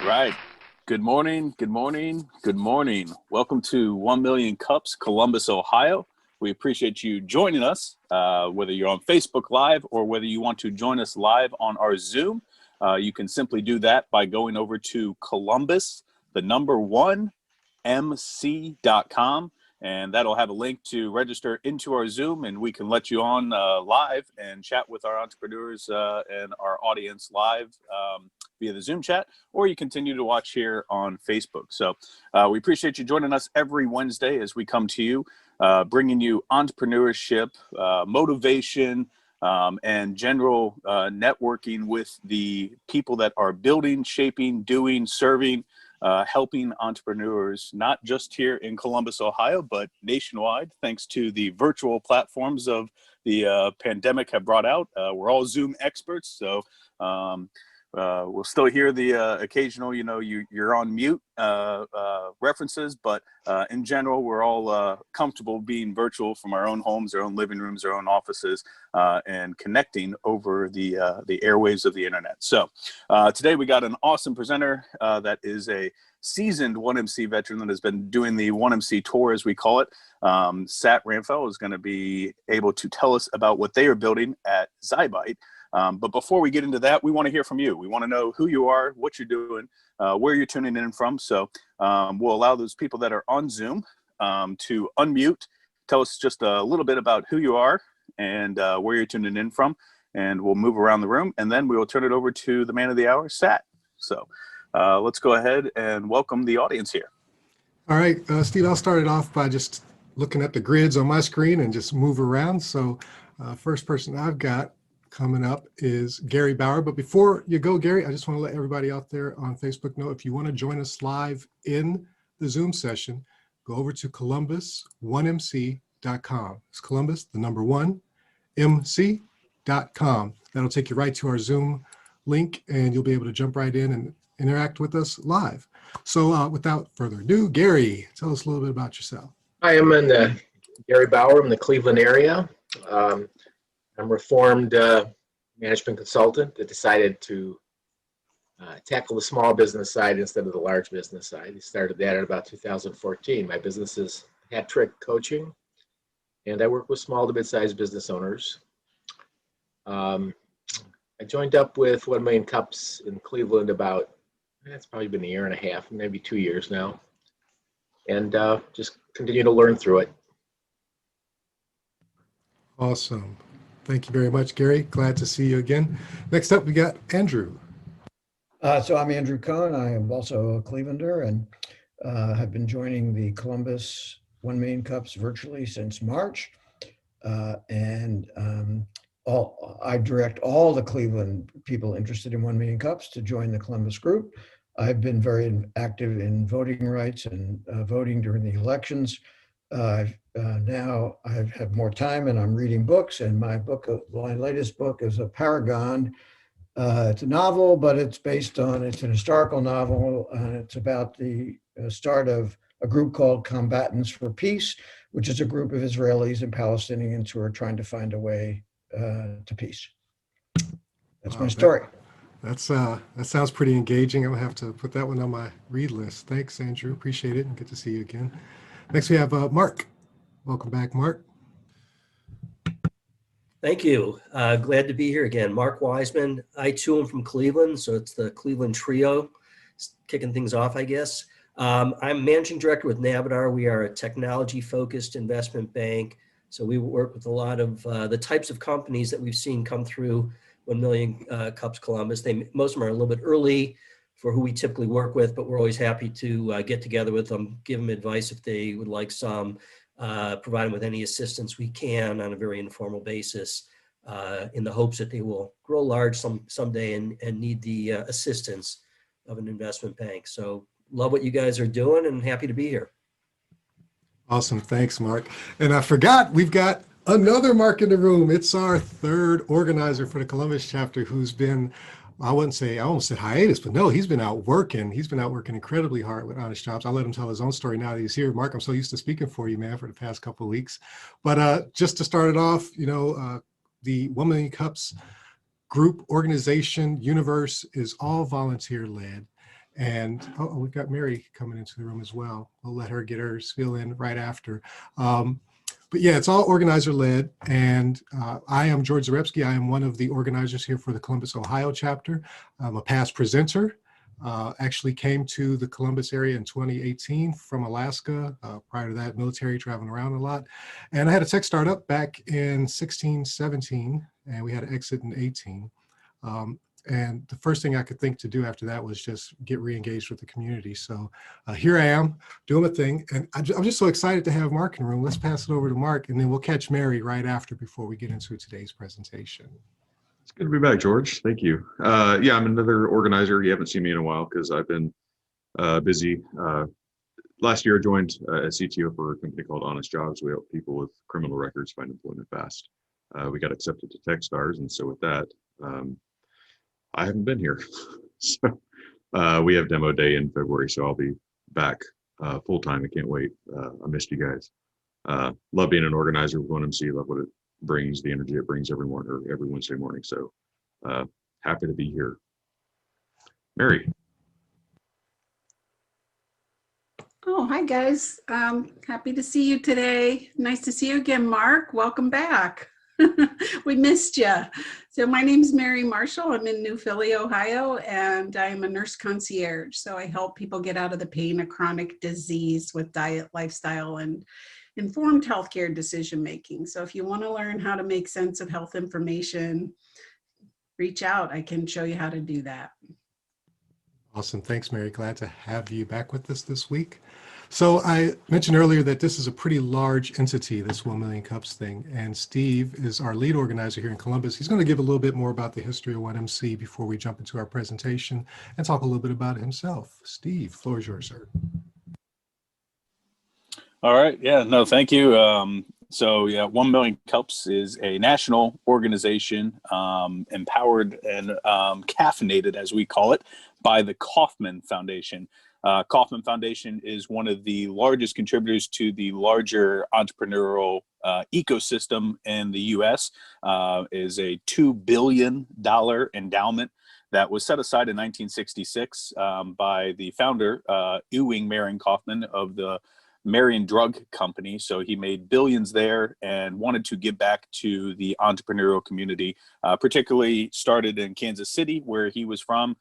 right. Good morning, good morning, good morning. Welcome to 1 Million Cups, Columbus, Ohio. We appreciate you joining us, whether you're on Facebook Live or whether you want to join us live on our Zoom. You can simply do that by going over to Columbus, the number 1, mc.com, and that'll have a link to register into our Zoom, and we can let you on live and chat with our entrepreneurs and our audience live via the Zoom chat, or you continue to watch here on Facebook. So we appreciate you joining us every Wednesday as we come to you, bringing you entrepreneurship, motivation, and general networking with the people that are building, shaping, doing, serving, helping entrepreneurs, not just here in Columbus, Ohio, but nationwide, thanks to the virtual platforms of the pandemic have brought out. We're all Zoom experts, so we'll still hear the occasional, you're on mute references, but in general, we're all comfortable being virtual from our own homes, our own living rooms, our own offices, and connecting over the airwaves of the internet. So today we got an awesome presenter that is a seasoned 1MC veteran that has been doing the 1MC tour, as we call it. Ramphal is going to be able to tell us about what they are building at Xybyte. But before we get into that, we want to hear from you. We want to know who you are, what you're doing, where you're tuning in from. So we'll allow those people that are on Zoom to unmute, tell us just a little bit about who you are and where you're tuning in from, and we'll move around the room, and then we will turn it over to the man of the hour, Sat. So let's go ahead and welcome the audience here. All right, Steve, I'll start it off by just looking at the grids on my screen and just move around. So first person I've got coming up is Gary Bauer. But before you go, Gary, I just want to let everybody out there on Facebook know, if you want to join us live in the Zoom session, go over to Columbus1mc.com. It's Columbus, the number 1, mc.com. That'll take you right to our Zoom link, and you'll be able to jump right in and interact with us live. So without further ado, Gary, tell us a little bit about yourself. Hi, I'm in Gary Bauer in the Cleveland area. I'm a reformed management consultant that decided to tackle the small business side instead of the large business side. I started that in about 2014. My business is Hat Trick Coaching, and I work with small to mid-sized business owners. I joined up with 1 Million Cups in Cleveland about, it's probably been a year and a half, maybe 2 years now, and just continue to learn through it. Awesome. Thank you very much, Gary. Glad to see you again. Next up, we got Andrew. So I'm Andrew Cohen. I am also a Clevelander and have been joining the Columbus 1 Million Cups virtually since March. I direct all the Cleveland people interested in 1 Million Cups to join the Columbus group. I've been very active in voting rights and voting during the elections. Now I've had more time and I'm reading books, and my latest book is a Paragon. It's a novel, but it's an historical novel, and it's about the start of a group called Combatants for Peace, which is a group of Israelis and Palestinians who are trying to find a way to peace. That's my story. That sounds pretty engaging. I'm gonna have to put that one on my read list. Thanks, Andrew. Appreciate it, and good to see you again. Next, we have Mark. Welcome back, Mark. Thank you. Glad to be here again. Mark Wiseman. I too am from Cleveland, so it's the Cleveland trio kicking things off, I guess. I'm managing director with Navidar. We are a technology-focused investment bank, so we work with a lot of the types of companies that we've seen come through 1 Million Cups Columbus. Most of them are a little bit early for who we typically work with, but we're always happy to get together with them, give them advice if they would like some, provide them with any assistance we can on a very informal basis, in the hopes that they will grow large someday and need the assistance of an investment bank. So love what you guys are doing and happy to be here. Awesome. Thanks, Mark. And I forgot, we've got another Mark in the room. It's our third organizer for the Columbus chapter, who's been, I almost said hiatus, but no, he's been out working. He's been out working incredibly hard with Honest Jobs. I'll let him tell his own story now that he's here. Mark, I'm so used to speaking for you, man, for the past couple of weeks. But just to start it off, the 1 Million Cups group, organization, universe is all volunteer led. And we've got Mary coming into the room as well. We'll let her get her spiel in right after. But yeah, it's all organizer led. And I am George Zarepski. I am one of the organizers here for the Columbus, Ohio chapter. I'm a past presenter. Actually came to the Columbus area in 2018 from Alaska. Prior to that, military, traveling around a lot. And I had a tech startup back in 16, 17, and we had an exit in 18. And the first thing I could think to do after that was just get re-engaged with the community. So here I am doing my thing. And I'm just so excited to have Mark in the room. Let's pass it over to Mark, and then we'll catch Mary right after before we get into today's presentation. It's good to be back, George. Thank you. Yeah, I'm another organizer. You haven't seen me in a while because I've been busy. Last year, I joined as CTO for a company called Honest Jobs. We help people with criminal records find employment fast. We got accepted to Techstars, and so with that, I haven't been here. So we have demo day in February, so I'll be back full time. I can't wait. I missed you guys. Love being an organizer with OneMC. Love what it brings, the energy it brings every morning or every Wednesday morning. So happy to be here. Mary. Oh, hi guys. Happy to see you today. Nice to see you again, Mark. Welcome back. We missed you. So my name is Mary Marshall. I'm in New Philly, Ohio, and I'm a nurse concierge. So I help people get out of the pain of chronic disease with diet, lifestyle, and informed healthcare decision making. So if you want to learn how to make sense of health information, reach out. I can show you how to do that. Awesome. Thanks, Mary. Glad to have you back with us this week. So I mentioned earlier that this is a pretty large entity, this 1 Million Cups thing. And Steve is our lead organizer here in Columbus. He's going to give a little bit more about the history of OneMC before we jump into our presentation and talk a little bit about himself. Steve, floor is yours, sir. All right. Yeah, no, thank you. So yeah, 1 Million Cups is a national organization empowered and caffeinated, as we call it, by the Kauffman Foundation. Kauffman Foundation is one of the largest contributors to the larger entrepreneurial ecosystem in the U.S. Is a $2 billion endowment that was set aside in 1966 by the founder, Ewing Marion Kauffman of the Marion Drug Company. So he made billions there and wanted to give back to the entrepreneurial community, particularly started in Kansas City, where he was from.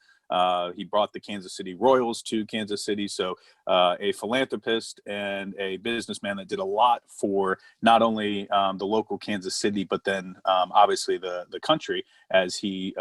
He brought the Kansas City Royals to Kansas City. So a philanthropist and a businessman that did a lot for not only the local Kansas City, but then obviously the country as he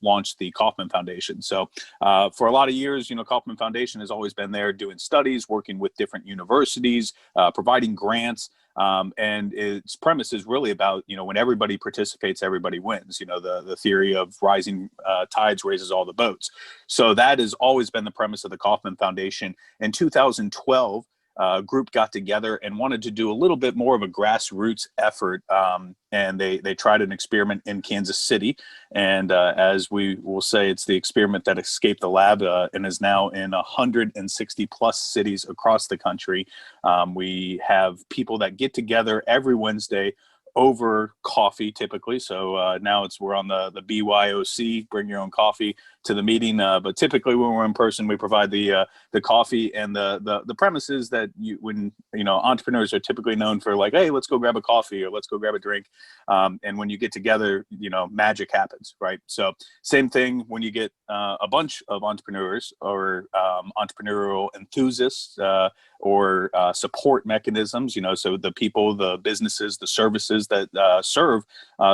launched the Kauffman Foundation. So for a lot of years, Kauffman Foundation has always been there doing studies, working with different universities, providing grants. And its premise is really about, when everybody participates, everybody wins. The theory of rising tides raises all the boats. So that has always been the premise of the Kauffman Foundation. In 2012, a group got together and wanted to do a little bit more of a grassroots effort. And they tried an experiment in Kansas City. And as we will say, it's the experiment that escaped the lab and is now in 160 plus cities across the country. We have people that get together every Wednesday over coffee typically. So now we're on the BYOC, bring your own coffee to the meeting. But typically when we're in person, we provide the coffee, and the premise is that when entrepreneurs are typically known for like, hey, let's go grab a coffee or let's go grab a drink. And when you get together, magic happens, right? So same thing when you get a bunch of entrepreneurs or entrepreneurial enthusiasts or support mechanisms, so the people, the businesses, the services that serve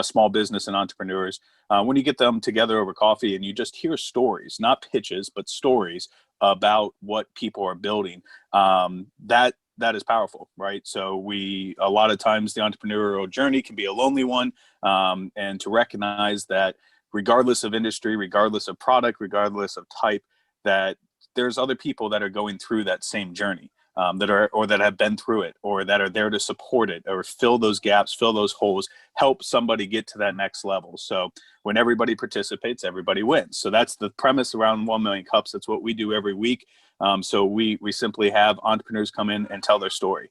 small business and entrepreneurs, when you get them together over coffee and you just hear stories, not pitches, but stories about what people are building, that is powerful, right? So a lot of times the entrepreneurial journey can be a lonely one, and to recognize that regardless of industry, regardless of product, regardless of type, that there's other people that are going through that same journey. That have been through it, or that are there to support it, or fill those gaps, fill those holes, help somebody get to that next level. So when everybody participates, everybody wins. So that's the premise around 1 Million Cups. That's what we do every week. So we simply have entrepreneurs come in and tell their story.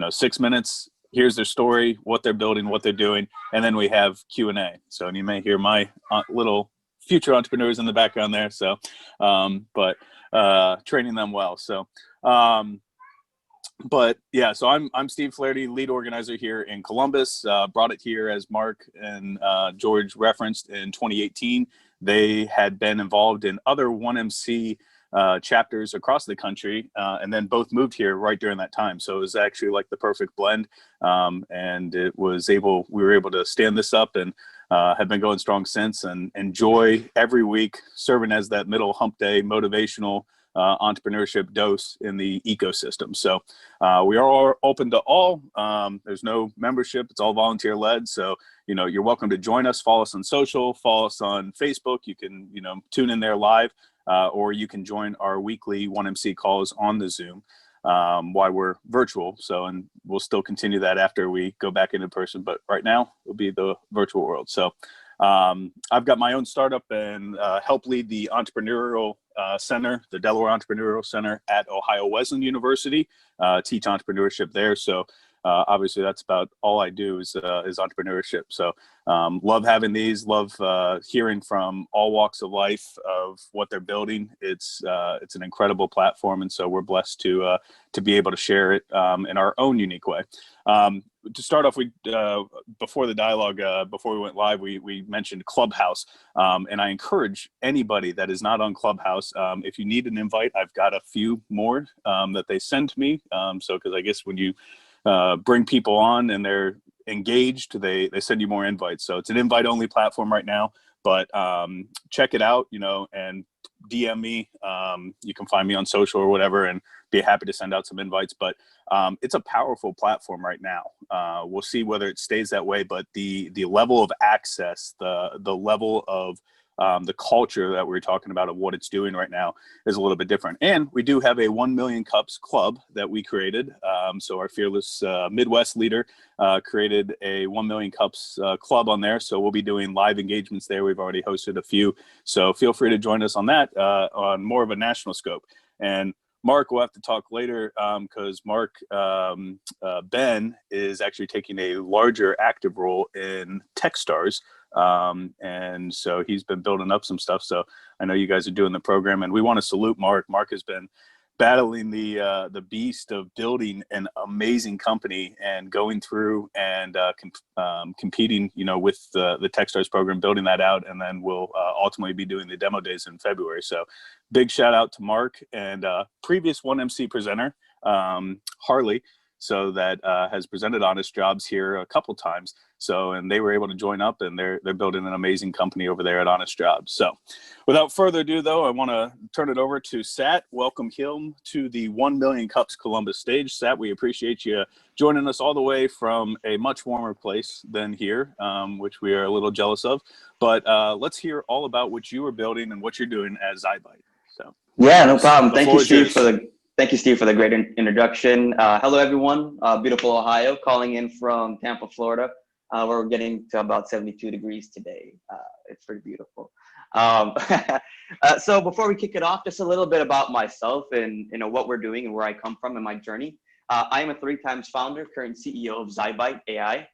6 minutes. Here's their story, what they're building, what they're doing, and then we have Q&A. So you may hear my little future entrepreneurs in the background there. So, but training them well. So, but yeah, so I'm Steve Flaherty, lead organizer here in Columbus. Brought it here, as Mark and George referenced, in 2018. They had been involved in other 1MC chapters across the country, and then both moved here right during that time. So it was actually like the perfect blend, and we were able to stand this up and have been going strong since, and enjoy every week serving as that middle hump day motivational entrepreneurship dose in the ecosystem. So we are all open to all. There's no membership. It's all volunteer led. So, you're welcome to join us. Follow us on social, follow us on Facebook. You can, tune in there live, or you can join our weekly 1MC calls on the Zoom while we're virtual. So, and we'll still continue that after we go back into person, but right now it'll be the virtual world. So I've got my own startup and help lead the entrepreneurial center, the Delaware Entrepreneurial Center at Ohio Wesleyan University, teach entrepreneurship there. So obviously that's about all I do is entrepreneurship. So love having these, love hearing from all walks of life of what they're building. It's an incredible platform. And so we're blessed to be able to share it in our own unique way. To start off, before the dialogue, before we went live, we mentioned Clubhouse, and I encourage anybody that is not on Clubhouse, if you need an invite, I've got a few more that they send to me. So, because I guess when you bring people on and they're engaged, they send you more invites. So it's an invite-only platform right now, but check it out, and DM me. You can find me on social or whatever, and be happy to send out some invites. But it's a powerful platform right now. We'll see whether it stays that way, but the level of access, the level of the culture that we're talking about of what it's doing right now is a little bit different. And we do have a 1 million cups club that we created. So our fearless Midwest leader created a 1 million cups club on there. So we'll be doing live engagements there. We've already hosted a few. So feel free to join us on that on more of a national scope. And Mark, we'll have to talk later because Mark Ben is actually taking a larger active role in Techstars. And so he's been building up some stuff. So I know you guys are doing the program, and we want to salute Mark. Mark has been battling the beast of building an amazing company and going through and competing, with the Techstars program, building that out, and then we'll ultimately be doing the demo days in February. So big shout out to Mark and previous 1MC presenter, Harley. So that has presented Honest Jobs here a couple times. So, and they were able to join up, and they're building an amazing company over there at Honest Jobs. So without further ado, though, I want to turn it over to Sat. Welcome him to the 1 Million Cups Columbus stage. Sat, we appreciate you joining us all the way from a much warmer place than here, which we are a little jealous of. But let's hear all about what you are building and what you're doing at Xybyte. So yeah, no problem. Thank you, Steve, for the great introduction. Hello, everyone. Beautiful Ohio, calling in from Tampa, Florida, where we're getting to about 72 degrees today. It's pretty beautiful. So before we kick it off, just a little bit about myself and what we're doing and where I come from in my journey. I am a 3-time founder, current CEO of XiByte AI,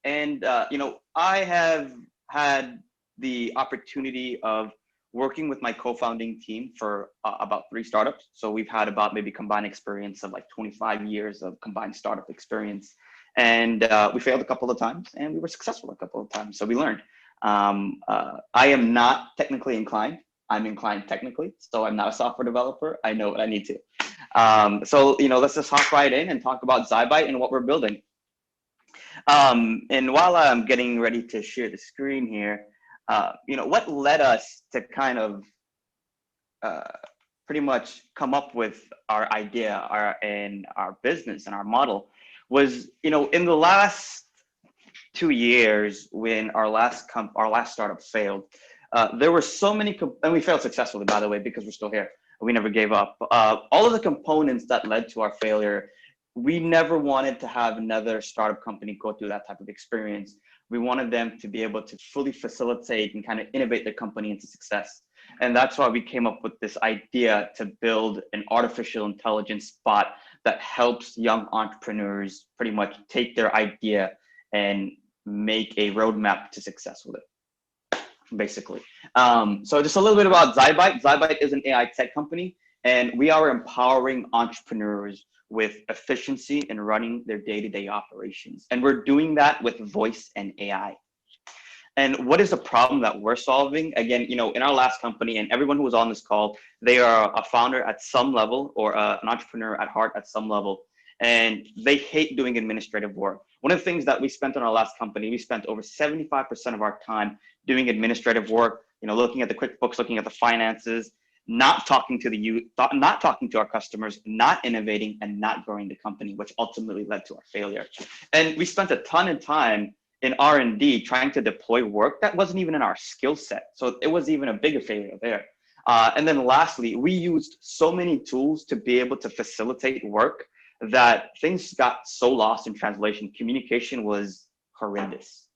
and I have had the opportunity of working with my co-founding team for about 3 startups. So we've had about maybe combined experience of like 25 years of combined startup experience. And we failed a couple of times and we were successful a couple of times. So we learned. I am not technically inclined. I'm inclined technically. So I'm not a software developer. I know what I need to. So, let's just hop right in and talk about XiByte and what we're building. And while I'm getting ready to share the screen here, what led us to kind of pretty much come up with our idea, and our business and our model was, in the last 2 years when our last startup failed, there were so many, and we failed successfully, by the way, because we're still here. We never gave up. All of the components that led to our failure, we never wanted to have another startup company go through that type of experience. We wanted them to be able to fully facilitate and kind of innovate their company into success. And that's why we came up with this idea to build an artificial intelligence bot that helps young entrepreneurs pretty much take their idea and make a roadmap to success with it. basically. So just a little bit about XiByte. XiByte is an AI tech company, and we are empowering entrepreneurs with efficiency in running their day-to-day operations. And we're doing that with voice and AI. And what is the problem that we're solving? Again, in our last company, and everyone who was on this call, they are a founder at some level or an entrepreneur at heart at some level. And they hate doing administrative work. One of the things that we spent on our last company, we spent over 75% of our time doing administrative work, looking at the QuickBooks, looking at the finances, not talking to the youth, not talking to our customers, not innovating, and not growing the company, which ultimately led to our failure. And we spent a ton of time in R&D trying to deploy work that wasn't even in our skill set. So it was even a bigger failure there. And then lastly, we used so many tools to be able to facilitate work that things got so lost in translation. Communication was horrendous.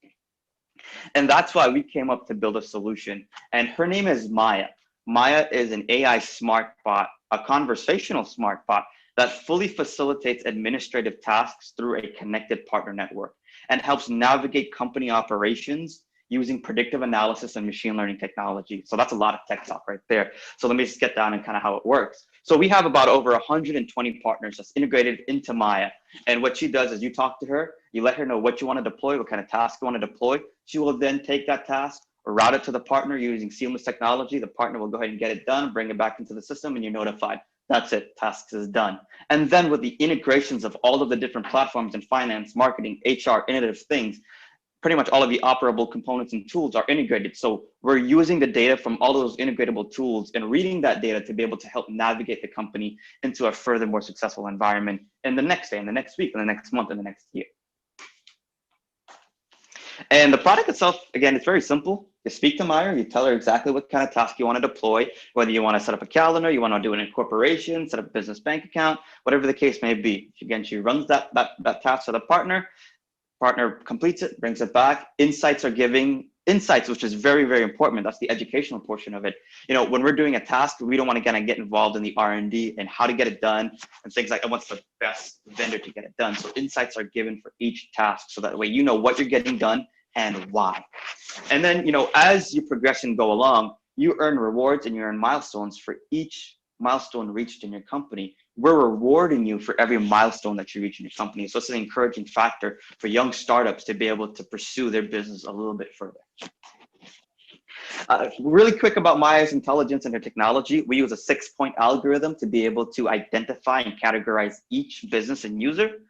And that's why we came up to build a solution. And her name is Maya. Maya is an AI smart bot, a conversational smart bot that fully facilitates administrative tasks through a connected partner network and helps navigate company operations using predictive analysis and machine learning technology. So that's a lot of tech talk right there. So let me just get down and kind of how it works. So we have about over 120 partners that's integrated into Maya. And what she does is you talk to her, you let her know what you want to deploy, what kind of task you want to deploy. She will then take that task, route it to the partner using seamless technology. The partner will go ahead and get it done, bring it back into the system, and you're notified. That's it, tasks is done. And then with the integrations of all of the different platforms in finance, marketing, HR, innovative things, pretty much all of the operable components and tools are integrated. So we're using the data from all of those integratable tools and reading that data to be able to help navigate the company into a further more successful environment in the next day, in the next week, in the next month, in the next year. And the product itself, again, it's very simple. You speak to Maya, you tell her exactly what kind of task you want to deploy, whether you want to set up a calendar, you want to do an incorporation, set up a business bank account, whatever the case may be. Again, she runs that task to the partner. Partner completes it, brings it back. Insights are giving insights, which is very, very important. That's the educational portion of it. When we're doing a task, we don't want to get involved in the R&D and how to get it done and things like what's the best vendor to get it done. So insights are given for each task, so that way you know what you're getting done and why. And then, as you progress and go along, you earn rewards and you earn milestones for each milestone reached in your company. We're rewarding you for every milestone that you reach in your company. So it's an encouraging factor for young startups to be able to pursue their business a little bit further. Really quick about Maya's intelligence and her technology. We use a 6-point algorithm to be able to identify and categorize each business and user.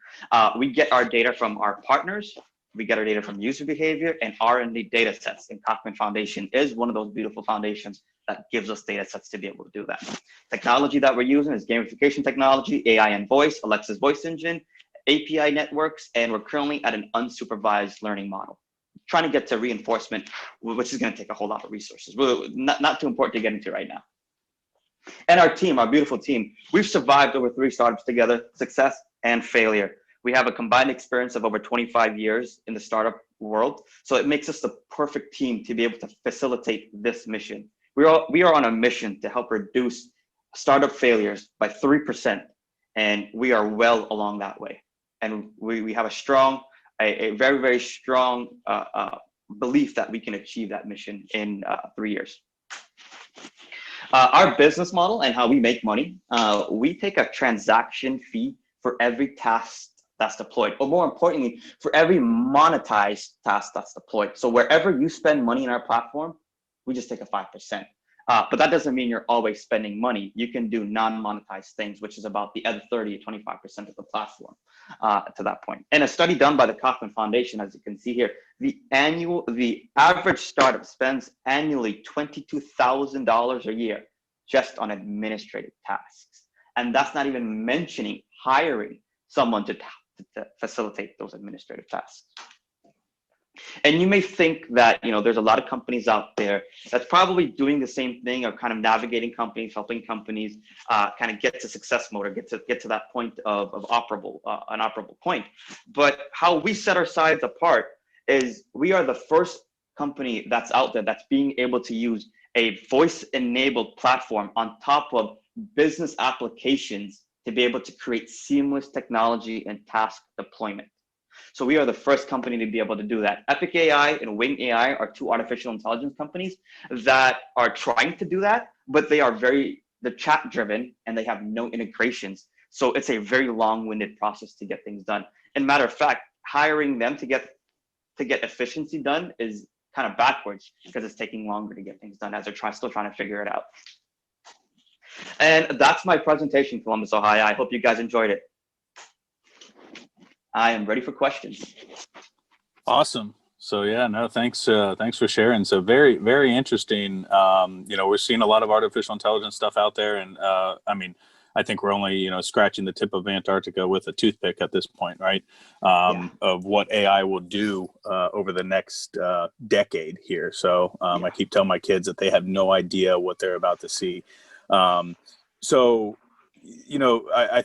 We get our data from our partners. We get our data from user behavior and R&D data sets. And Cochran Foundation is one of those beautiful foundations that gives us data sets to be able to do that. Technology that we're using is gamification technology, AI and voice, Alexa's voice engine, API networks, and we're currently at an unsupervised learning model. Trying to get to reinforcement, which is going to take a whole lot of resources. Not too important to get into right now. And our team, our beautiful team, we've survived over 3 startups together, success and failure. We have a combined experience of over 25 years in the startup world. So it makes us the perfect team to be able to facilitate this mission. We are on a mission to help reduce startup failures by 3%. And we are well along that way. And we have a very, very strong belief that we can achieve that mission in 3 years. Our business model and how we make money, we take a transaction fee for every task that's deployed, or more importantly, for every monetized task that's deployed. So wherever you spend money in our platform, we just take a 5%. But that doesn't mean you're always spending money. You can do non-monetized things, which is about the other 30 to 25% of the platform to that point. And a study done by the Cochran Foundation, as you can see here, the average startup spends annually $22,000 a year just on administrative tasks. And that's not even mentioning hiring someone to facilitate those administrative tasks. And you may think that there's a lot of companies out there that's probably doing the same thing, or kind of navigating companies, helping companies kind of get to success mode, or get to that point of an operable point. But how we set our sides apart is we are the first company that's out there that's being able to use a voice-enabled platform on top of business applications to be able to create seamless technology and task deployment. So we are the first company to be able to do that. Epic AI and Wing AI are two artificial intelligence companies that are trying to do that, but they're chat driven and they have no integrations. So it's a very long-winded process to get things done. And matter of fact, hiring them to get efficiency done is kind of backwards because it's taking longer to get things done as they're still trying to figure it out. And that's my presentation, Columbus, Ohio. I hope you guys enjoyed it. I am ready for questions. Awesome. So yeah, no, thanks for sharing. So very, very interesting. We're seeing a lot of artificial intelligence stuff out there, and I think we're only scratching the tip of Antarctica with a toothpick at this point, right? Of what AI will do over the next decade here. So I keep telling my kids that they have no idea what they're about to see. I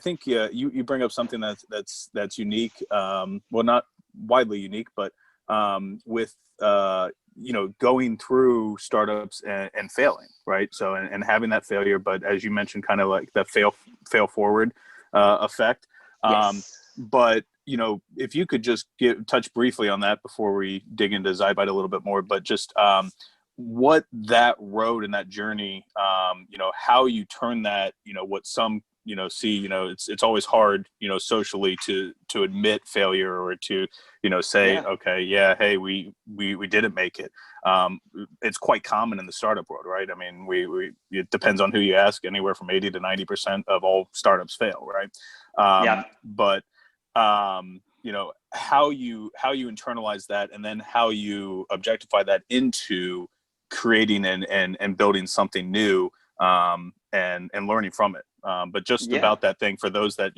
think you bring up something that's unique. Well, not widely unique, but with going through startups and failing, right? So and having that failure, but as you mentioned, kind of like the fail forward effect. Yes. But if you could just touch briefly on that before we dig into Xybyte a little bit more, but just what that road and that journey, how you turn that, what some see, it's always hard, socially to admit failure or to, say, okay, yeah, hey, we didn't make it. It's quite common in the startup world, right? I mean, it depends on who you ask. Anywhere from 80 to 90% of all startups fail, right? But how you internalize that, and then how you objectify that into creating and building something new, and learning from it. But just about that thing for those that,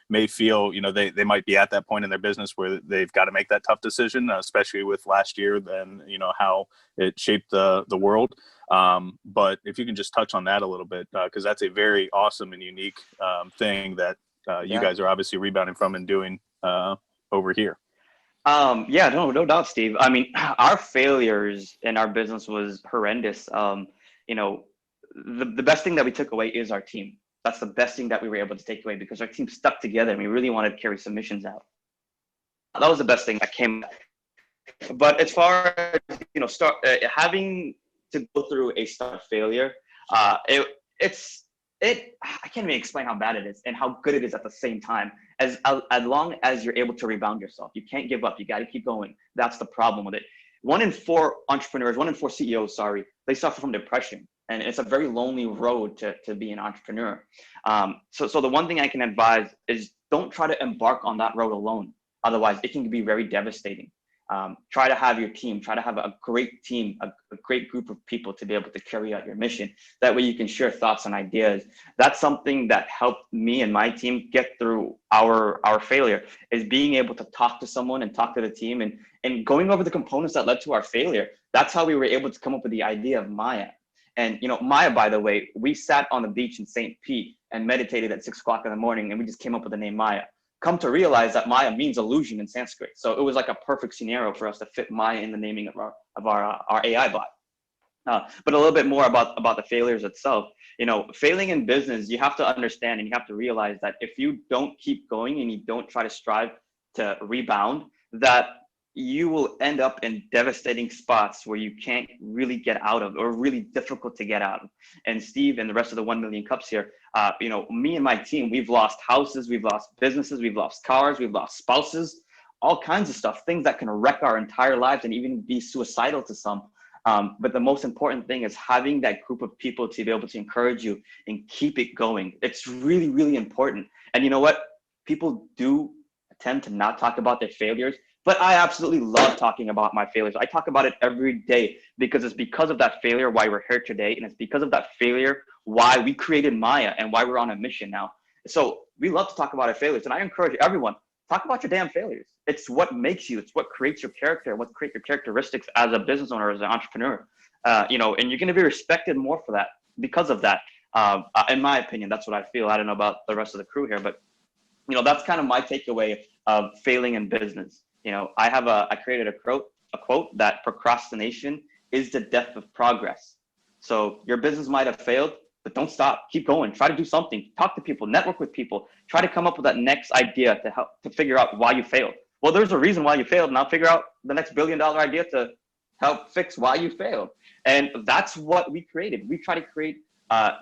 may feel, they might be at that point in their business where they've got to make that tough decision, especially with last year, then, how it shaped the world. But if you can just touch on that a little bit, because that's a very awesome and unique thing that you guys are obviously rebounding from and doing over here. No doubt, Steve. I mean, our failures in our business was horrendous. The best thing that we took away is our team. That's the best thing that we were able to take away, because our team stuck together and we really wanted to carry submissions out. That was the best thing that came. But as far as, having to go through a startup failure, I can't even explain how bad it is and how good it is at the same time. As long as you're able to rebound yourself, you can't give up. You got to keep going. That's the problem with it. 1 in 4 CEOs, they suffer from depression, and it's a very lonely road to be an entrepreneur. So the one thing I can advise is don't try to embark on that road alone. Otherwise, it can be very devastating. Try to have your team, try to have a great team, a great group of people to be able to carry out your mission. That way you can share thoughts and ideas. That's something that helped me and my team get through our failure, is being able to talk to someone and talk to the team and going over the components that led to our failure. That's how we were able to come up with the idea of Maya. And, Maya, by the way, we sat on the beach in St. Pete and meditated at 6 o'clock in the morning, and we just came up with the name Maya. Come to realize that Maya means illusion in Sanskrit. So it was like a perfect scenario for us to fit Maya in the naming of our AI bot. But a little bit more about the failures itself. Failing in business, you have to understand and you have to realize that if you don't keep going and you don't try to strive to rebound, that you will end up in devastating spots where you can't really get out of, or really difficult to get out of. And Steve and the rest of the 1 million cups here, me and my team, we've lost houses, we've lost businesses, we've lost cars, we've lost spouses, all kinds of stuff, things that can wreck our entire lives and even be suicidal to some. But the most important thing is having that group of people to be able to encourage you and keep it going. It's really, really important. And you know what? People do tend to not talk about their failures, but I absolutely love talking about my failures. I talk about it every day because it's because of that failure why we're here today. And it's because of that failure why we created Maya and why we're on a mission now. So we love to talk about our failures. And I encourage everyone, talk about your damn failures. It's what makes you, it's what creates your character, what creates your characteristics as a business owner, as an entrepreneur. And you're going to be respected more for that because of that. In my opinion, that's what I feel. I don't know about the rest of the crew here, but that's kind of my takeaway of failing in business. I created a quote that procrastination is the death of progress. So your business might have failed, but don't stop. Keep going. Try to do something. Talk to people. Network with people. Try to come up with that next idea to figure out why you failed. Well, there's a reason why you failed. Now figure out the next $1 billion idea to help fix why you failed. And that's what we created. We try to create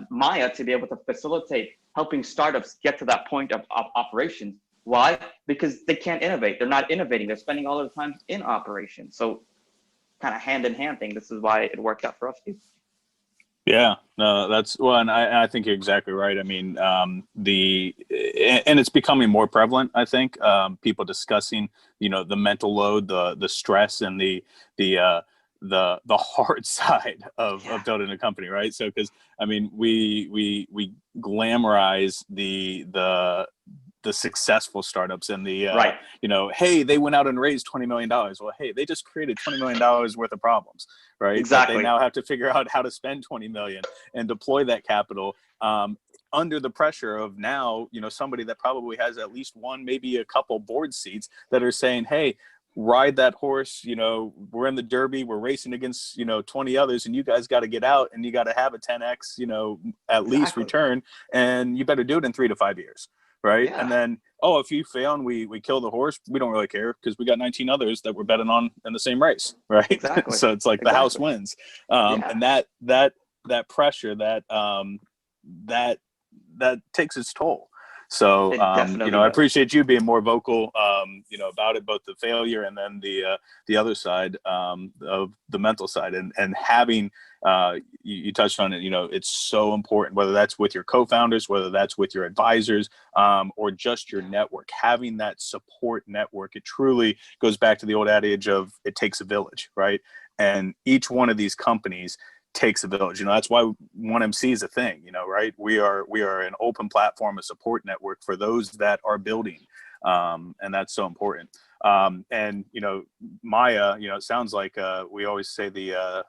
Maya to be able to facilitate helping startups get to that point of operations. Why? Because they can't innovate. They're not innovating. They're spending all their time in operations. So kind of hand in hand thing. This is why it worked out for us too. Yeah, no, that's well, and I think you're exactly right. I mean, and it's becoming more prevalent. I think people discussing, the mental load, the stress, and the hard side of building a company, right? So, because I mean, we glamorize the successful startups and the right. Hey, they went out and raised $20 million. Well, hey, they just created $20 million worth of problems, right? Exactly. But they now have to figure out how to spend 20 million and deploy that capital under the pressure of now, somebody that probably has at least one, maybe a couple board seats that are saying, hey, ride that horse, we're in the Derby, we're racing against 20 others, and you guys got to get out, and you got to have a 10x at least return, and you better do it in 3 to 5 years. Right. Yeah. And then, if you fail and we kill the horse, we don't really care because we got 19 others that we're betting on in the same race. Right. Exactly. So it's like the house wins. And that pressure, that takes its toll. So, I appreciate you being more vocal, about it, both the failure and then the other side of the mental side, and having, you touched on it, it's so important, whether that's with your co-founders, whether that's with your advisors, or just your network, having that support network. It truly goes back to the old adage of it takes a village, right? And each one of these companies takes a village. That's why 1MC is a thing, right? We are an open platform, a support network for those that are building. And that's so important. And Maya, it sounds like we always say the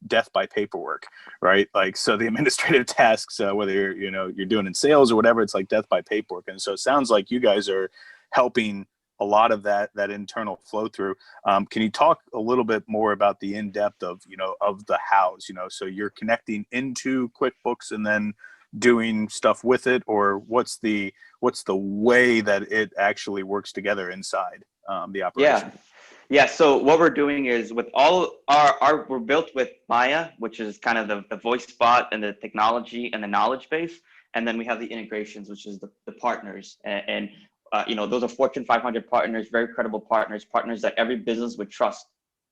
death by paperwork, right? Like, so the administrative tasks, whether you're doing in sales or whatever, it's like death by paperwork. And so it sounds like you guys are helping a lot of that internal flow through. Can you talk a little bit more about the in-depth of the hows, so you're connecting into QuickBooks and then doing stuff with it, or what's the way that it actually works together inside the operation? Yeah. So what we're doing is with all we're built with Maya, which is kind of the voice bot and the technology and the knowledge base. And then we have the integrations, which is the partners. And those are Fortune 500 partners, very credible partners that every business would trust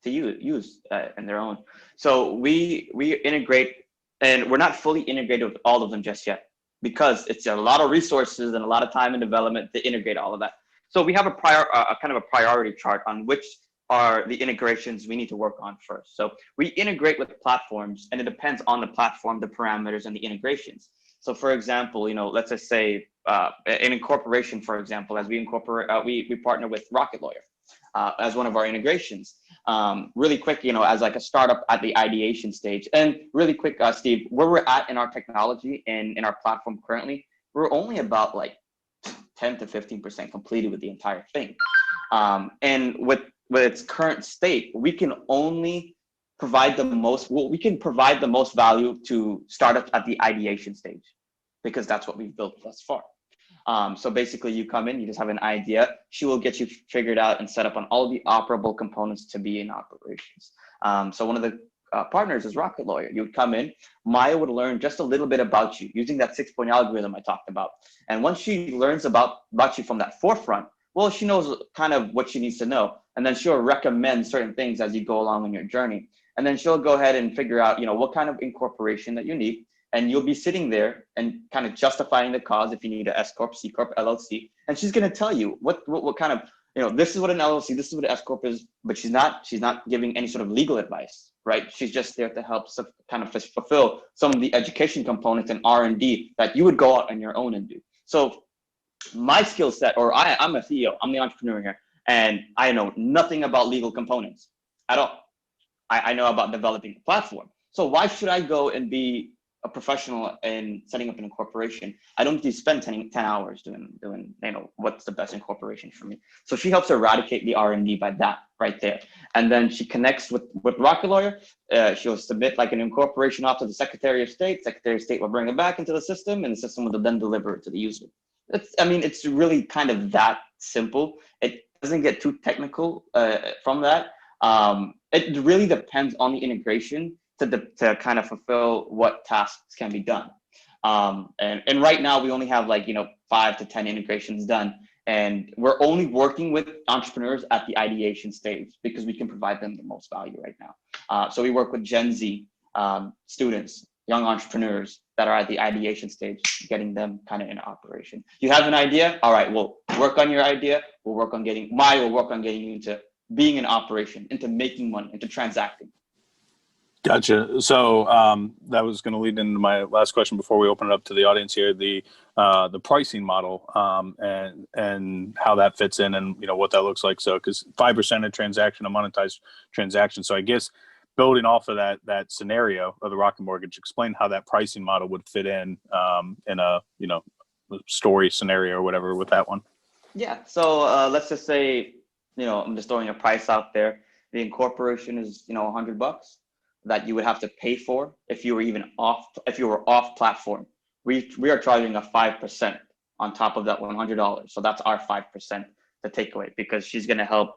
to use in their own. So we integrate, and we're not fully integrated with all of them just yet, because it's a lot of resources and a lot of time and development to integrate all of that. So we have a kind of a priority chart on which are the integrations we need to work on first. So we integrate with platforms, and it depends on the platform, the parameters, and the integrations. So for example, let's just say an incorporation, for example, as we incorporate, we partner with Rocket Lawyer as one of our integrations. Really quick, as like a startup at the ideation stage. And really quick, Steve, where we're at in our technology and in our platform currently, we're only about like 10 to 15% completed with the entire thing. And with its current state, we can only provide the most value to startups at the ideation stage, because that's what we've built thus far. So basically you come in, you just have an idea, she will get you figured out and set up on all the operable components to be in operations. So one of the partners is Rocket Lawyer. You would come in, Maya would learn just a little bit about you using that 6-point algorithm I talked about. And once she learns about you from that forefront, well, she knows kind of what she needs to know. And then she'll recommend certain things as you go along on your journey. And then she'll go ahead and figure out, what kind of incorporation that you need. And you'll be sitting there and kind of justifying the cause if you need a S Corp, C Corp, LLC. And she's going to tell you what kind of, this is what an LLC, this is what an S Corp is, but she's not giving any sort of legal advice, right? She's just there to help kind of fulfill some of the education components and R&D that you would go out on your own and do. So my skill set, or I'm a CEO, I'm the entrepreneur here, and I know nothing about legal components at all. I know about developing a platform. So why should I go and be a professional in setting up an incorporation? I don't need to spend 10 hours doing what's the best incorporation for me. So she helps eradicate the R&D by that right there. And then she connects with Rocket Lawyer. She'll submit like an incorporation off to the Secretary of State. Secretary of State will bring it back into the system, and the system will then deliver it to the user. It's really kind of that simple. doesn't get too technical from that. It really depends on the integration to kind of fulfill what tasks can be done. And right now we only have like, 5 to 10 integrations done. And we're only working with entrepreneurs at the ideation stage because we can provide them the most value right now. So we work with Gen Z students, young entrepreneurs that are at the ideation stage, getting them kind of in operation. You have an idea? All right, we'll work on your idea. We'll work on getting you into being in operation, into making money, into transacting. Gotcha. So that was going to lead into my last question before we open it up to the audience here, the pricing model and how that fits in, and what that looks like. So because 5% of transaction, a monetized transaction. So I guess building off of that scenario of the Rocket Mortgage, explain how that pricing model would fit in a story scenario or whatever with that one. Yeah. So let's just say I'm just throwing a price out there. The incorporation is $100 that you would have to pay for if you were off platform. We are charging a 5% on top of that $100. So that's our 5% to take away, because she's going to help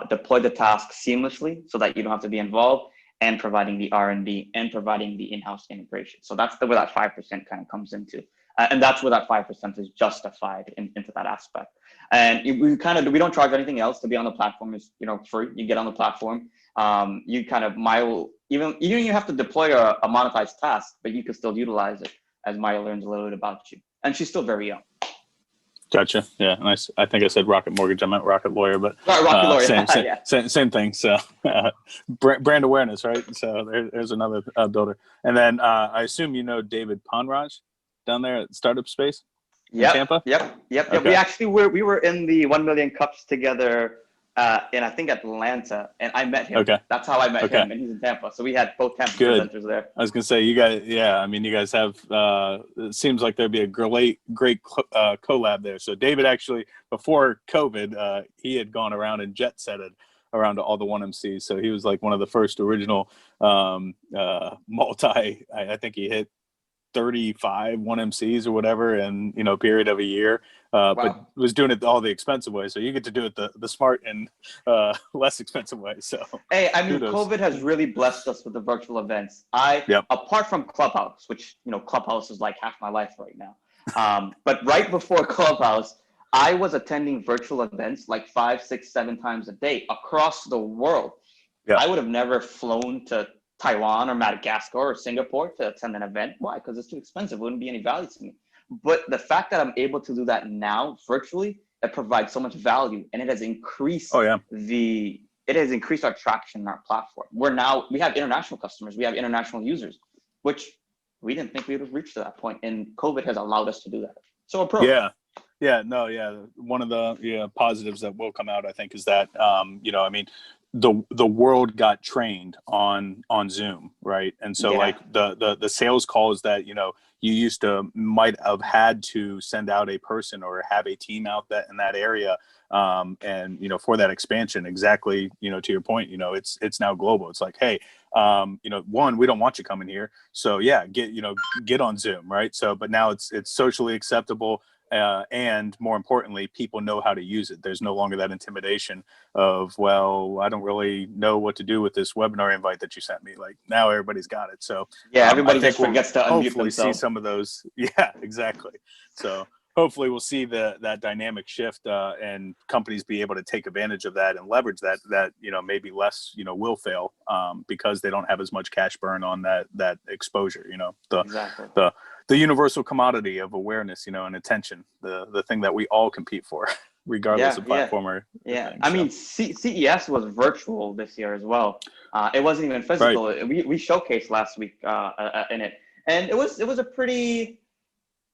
deploy the task seamlessly so that you don't have to be involved, and providing the R&D and providing the in-house integration. So that's where that 5% kind of comes into. And that's where that 5% is justified into that aspect. And we don't charge anything else to be on the platform. Is free. You get on the platform. You kind of even you have to deploy a monetized task, but you can still utilize it as Maya learns a little bit about you. And she's still very young. Gotcha. Yeah, nice. I think I said Rocket Mortgage. I meant Rocket Lawyer, but Rocket Lawyer. Same thing. So brand awareness, right? So there's another builder. And then I assume David Ponraj down there at Startup Space in Tampa? Yep. Okay. We were in the 1 Million Cups together in, I think, Atlanta, and I met him. Okay. That's how I met him, and he's in Tampa. So we had both Tampa Good. presenters there. I was gonna say, you guys have. It seems like there'd be a great collab there. So David actually, before COVID, he had gone around and jet setted around to all the 1MCs. So he was like one of the first original I think he hit 35 1MCs or whatever in a period of a year, Wow. but was doing it all the expensive way. So you get to do it the smart and less expensive way. So hey, I mean, kudos. COVID has really blessed us with the virtual events. Apart from Clubhouse, which Clubhouse is like half my life right now, but right before Clubhouse, I was attending virtual events like 5, 6, 7 times a day across the world. Yeah. I would have never flown to Taiwan or Madagascar or Singapore to attend an event. Why? Because it's too expensive. It wouldn't be any value to me. But the fact that I'm able to do that now virtually, it provides so much value, and it has increased it has increased our traction in our platform. We have international customers, we have international users, which we didn't think we would have reached to that point, and COVID has allowed us to do that. So a pro. One of the positives that will come out, I think, is that the world got trained on Zoom, right? And so like the sales calls that you might have had to send out a person or have a team out in that area, and for that expansion, exactly, to your point, it's now global. It's like, hey, one, we don't want you coming here, so get on Zoom, right? So but now it's socially acceptable. And more importantly, people know how to use it. There's no longer that intimidation of, well, I don't really know what to do with this webinar invite that you sent me. Like now everybody's got it. So everybody just forgets to unmute hopefully themselves. See some of those. Yeah, exactly. So hopefully we'll see that dynamic shift and companies be able to take advantage of that and leverage that maybe less will fail because they don't have as much cash burn on that exposure. The universal commodity of awareness, and attention, the thing that we all compete for, regardless of platform or thing, I mean, CES was virtual this year as well. It wasn't even physical. Right. We showcased last week in it, and it was a pretty.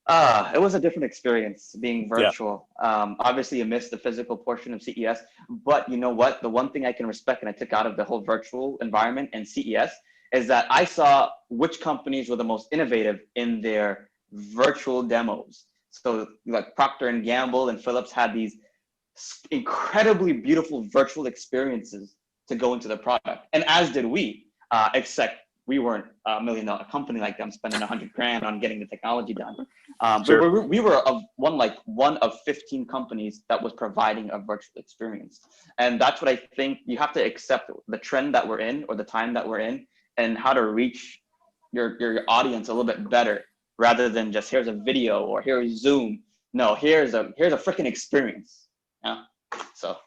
It was a different experience being virtual. Obviously, you missed the physical portion of CES, but you know what? The one thing I can respect and I took out of the whole virtual environment and CES is that I saw which companies were the most innovative in their virtual demos. So like Procter & Gamble and Philips had these incredibly beautiful virtual experiences to go into the product. And as did we, except we weren't a $1 million company like them spending 100 grand on getting the technology done. Sure. But we were one of 15 companies that was providing a virtual experience. And that's what I think you have to accept the trend that we're in, or the time that we're in, and how to reach your audience a little bit better, rather than just here's a video or here's Zoom. No, here's a freaking experience. Yeah. So.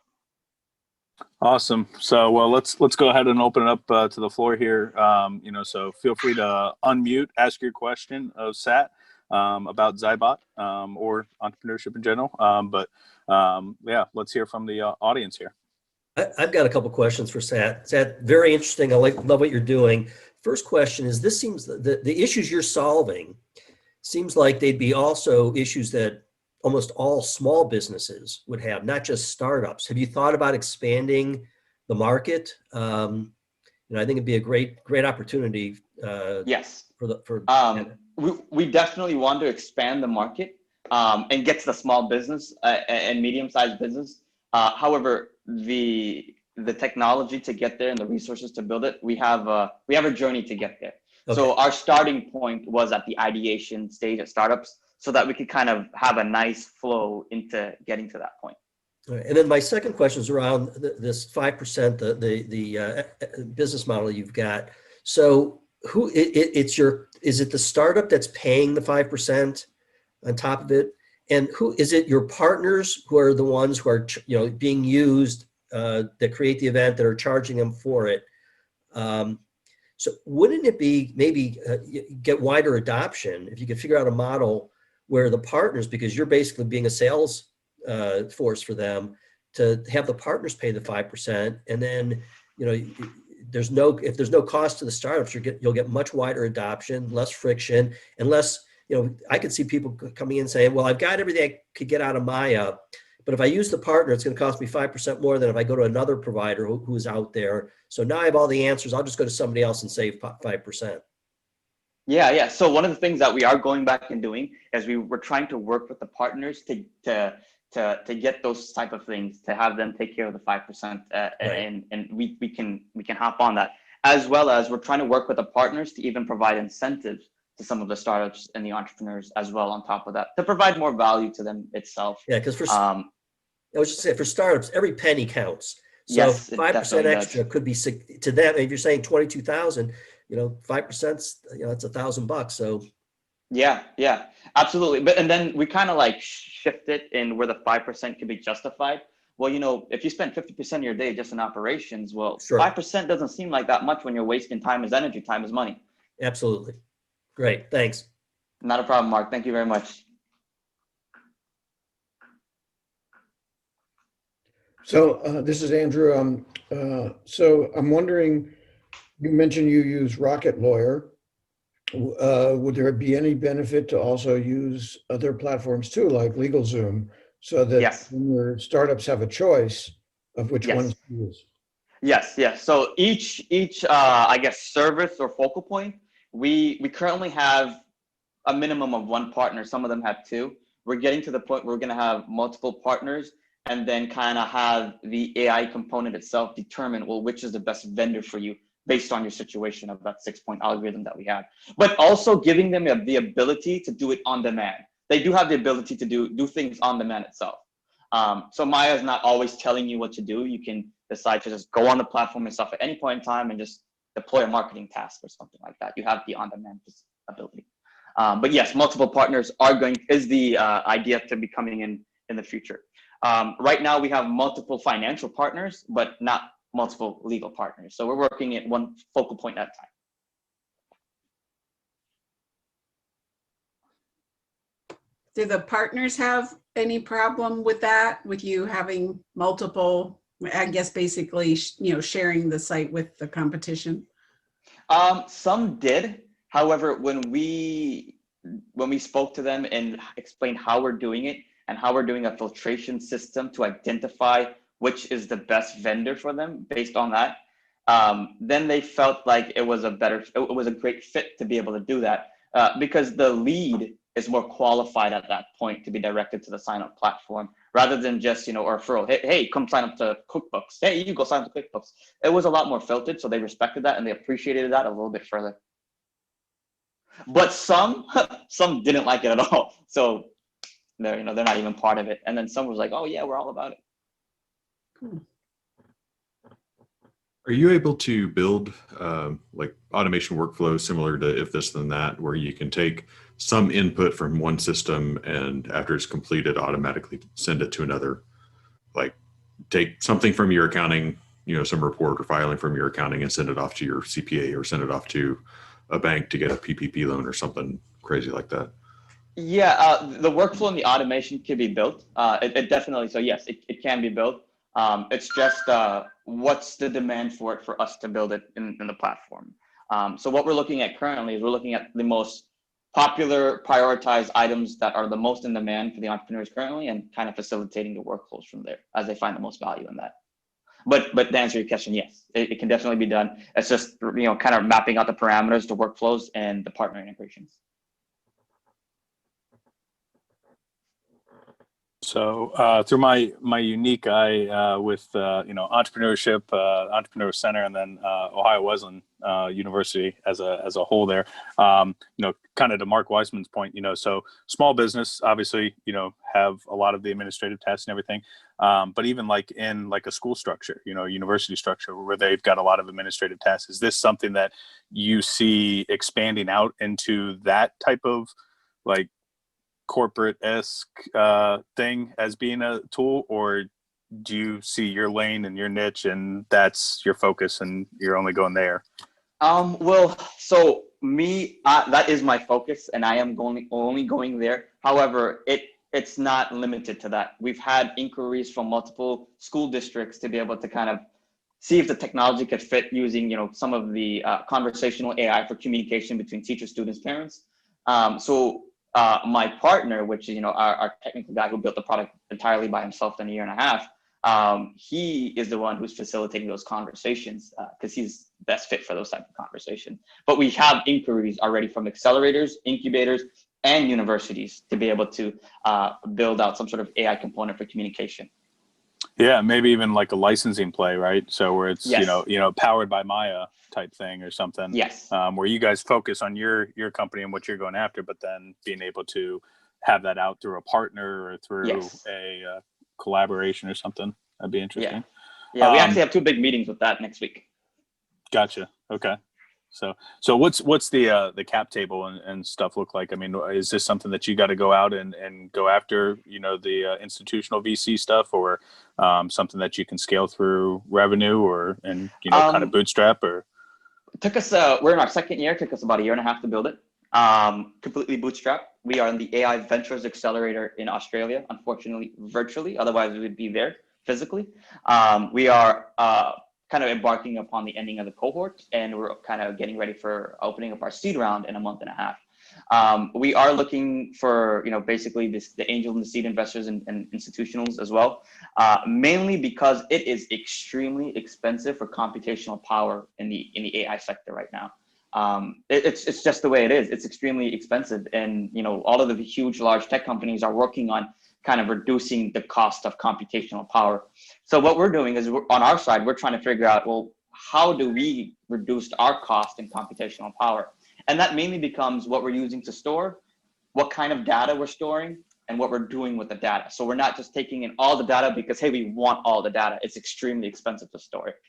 Awesome. So, well, let's go ahead and open it up to the floor here. So feel free to unmute, ask your question of Sat about Xybyte or entrepreneurship in general. Yeah, let's hear from the audience here. I've got a couple questions for Sat. Sat, very interesting. I love what you're doing. First question is, this seems the issues you're solving seems like they'd be also issues that almost all small businesses would have, not just startups. Have you thought about expanding the market? I think it'd be a great opportunity. Yes. For we definitely want to expand the market and get to the small business and medium-sized business. However, the technology to get there and the resources to build it, we have a journey to get there. Okay. So our starting point was at the ideation stage at startups, so that we could kind of have a nice flow into getting to that point. All right. And then my second question is around this 5%, the business model you've got. So is it the startup that's paying the 5% on top of it? And who is it? Your partners who are the ones who are being used that create the event, that are charging them for it. So wouldn't it be maybe get wider adoption if you could figure out a model where the partners, because you're basically being a sales force for them, to have the partners pay the 5%, and then if there's no cost to the startups, you'll get much wider adoption, less friction, and less. I could see people coming in saying, well, I've got everything I could get out of Maya, but if I use the partner, it's going to cost me 5% more than if I go to another provider who's out there. So now I have all the answers. I'll just go to somebody else and save 5%. Yeah. So one of the things that we are going back and doing is we're trying to work with the partners to get those type of things, to have them take care of the 5%, right. and we can hop on that, as well as we're trying to work with the partners to even provide incentives to some of the startups and the entrepreneurs as well on top of that, to provide more value to them itself. Yeah, because I was just saying, for startups, every penny counts. So yes, 5% extra could be to them. If you're saying 22,000, 5%, it's $1,000. So yeah, absolutely. But and then we kind of like shift it in where the 5% can be justified. Well, if you spend 50% of your day just in operations, well, sure. 5% doesn't seem like that much when you're wasting time as energy, time is money. Absolutely. Great. Thanks. Not a problem, Mark. Thank you very much. So this is Andrew. So I'm wondering, you mentioned you use Rocket Lawyer. Would there be any benefit to also use other platforms too, like LegalZoom, so that yes. your startups have a choice of which yes. ones to use? Yes. So each I guess service or focal point, we currently have a minimum of one partner. Some of them have two. We're getting to the point where we're going to have multiple partners, and then kind of have the AI component itself determine, well, which is the best vendor for you based on your situation of that 6-point algorithm that we have. But also giving them the ability to do it on demand. They do have the ability to do things on demand itself. So Maya is not always telling you what to do. You can decide to just go on the platform and stuff at any point in time and just deploy a marketing task or something like that. You have the on-demand ability. But yes, multiple partners is the idea to be coming in the future. Right now we have multiple financial partners, but not multiple legal partners. So we're working at one focal point at a time. Do the partners have any problem with that, with you having multiple, I guess basically, sharing the site with the competition? Some did. However, when we spoke to them and explained how we're doing it and how we're doing a filtration system to identify which is the best vendor for them based on that, then they felt like it was a great fit to be able to do that because the lead is more qualified at that point to be directed to the sign-up platform rather than just, a referral. Hey, come sign up to QuickBooks. Hey, you go sign up to QuickBooks. It was a lot more filtered, so they respected that and they appreciated that a little bit further. But some didn't like it at all. So they're not even part of it. And then some was like, oh yeah, we're all about it. Are you able to build like automation workflows similar to If This Then That, where you can take some input from one system and after it's completed, automatically send it to another? Like take something from your accounting, some report or filing from your accounting and send it off to your CPA or send it off to a bank to get a PPP loan or something crazy like that? Yeah, the workflow and the automation can be built. It definitely, so yes, it can be built. It's just what's the demand for it for us to build it in the platform. So what we're looking at currently is we're looking at the most popular prioritized items that are the most in demand for the entrepreneurs currently and kind of facilitating the workflows from there as they find the most value in that. But to answer your question, yes, it can definitely be done. It's just, kind of mapping out the parameters, the workflows, and the partner integrations. So through my unique eye with entrepreneurship, Entrepreneur Center, and then Ohio Wesleyan University as a whole, there, kind of to Mark Weisman's point, so small business obviously have a lot of the administrative tasks and everything, but even like in like a school structure, university structure where they've got a lot of administrative tasks, is this something that you see expanding out into that type of like corporate-esque thing as being a tool, or do you see your lane and your niche and that's your focus and you're only going there? Well, so me, that is my focus and I am only going there. However, it's not limited to that. We've had inquiries from multiple school districts to be able to kind of see if the technology could fit using, some of the conversational AI for communication between teachers, students, parents. My partner, which is, our technical guy who built the product entirely by himself in a year and a half, he is the one who's facilitating those conversations because he's best fit for those type of conversations. But we have inquiries already from accelerators, incubators, and universities to be able to build out some sort of AI component for communication. Yeah, maybe even like a licensing play, right? So where it's Yes. Powered by Maya type thing or something. Yes. Where you guys focus on your company and what you're going after, but then being able to have that out through a partner or through Yes. a collaboration or something. That'd be interesting. Yeah. We actually have 2 big meetings with that next week. Gotcha. Okay. So what's the cap table and stuff look like? I mean, is this something that you got to go out and go after, the institutional VC stuff, or something that you can scale through revenue or kind of bootstrap? Or it took us we're in our 2nd year. It took us about a year and a half to build it. Completely bootstrapped. We are in the AI Ventures Accelerator in Australia, unfortunately virtually, otherwise we would be there physically. We are kind of embarking upon the ending of the cohort, and we're kind of getting ready for opening up our seed round in a month and a half. We are looking for, basically the angel and the seed investors and institutionals as well, mainly because it is extremely expensive for computational power in the AI sector right now. It's just the way it is. It's extremely expensive, and all of the huge, large tech companies are working on kind of reducing the cost of computational power. So what we're doing is on our side, we're trying to figure out, well, how do we reduce our cost in computational power? And that mainly becomes what we're using to store, what kind of data we're storing, and what we're doing with the data. So we're not just taking in all the data because, hey, we want all the data. It's extremely expensive to store it.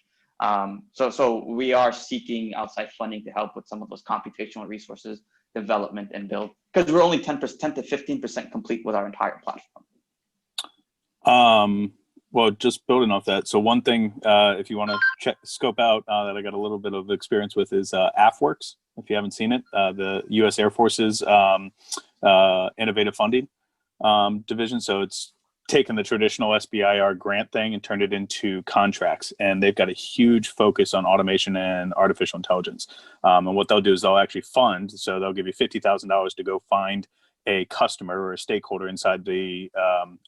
So we are seeking outside funding to help with some of those computational resources, development and build, because we're only 10 to 15% complete with our entire platform. Well, just building off that. So one thing, if you want to scope out that I got a little bit of experience with is AFWorks. If you haven't seen it, the U.S. Air Force's innovative funding division. So it's taken the traditional SBIR grant thing and turned it into contracts. And they've got a huge focus on automation and artificial intelligence. And what they'll do is they'll actually fund. So they'll give you $50,000 to go find a customer or a stakeholder inside the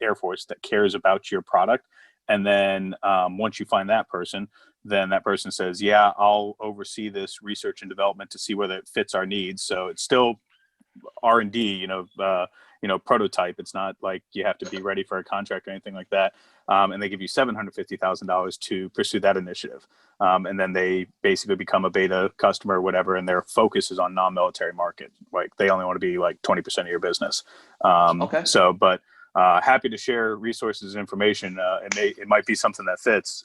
Air Force that cares about your product. And then once you find that person, then that person says, yeah, I'll oversee this research and development to see whether it fits our needs. So it's still R&D, prototype. It's not like you have to be ready for a contract or anything like that. And they give you $750,000 to pursue that initiative. And then they basically become a beta customer or whatever, and their focus is on non-military market. Like they only want to be like 20% of your business. Okay. So, but happy to share resources and information. It might be something that fits,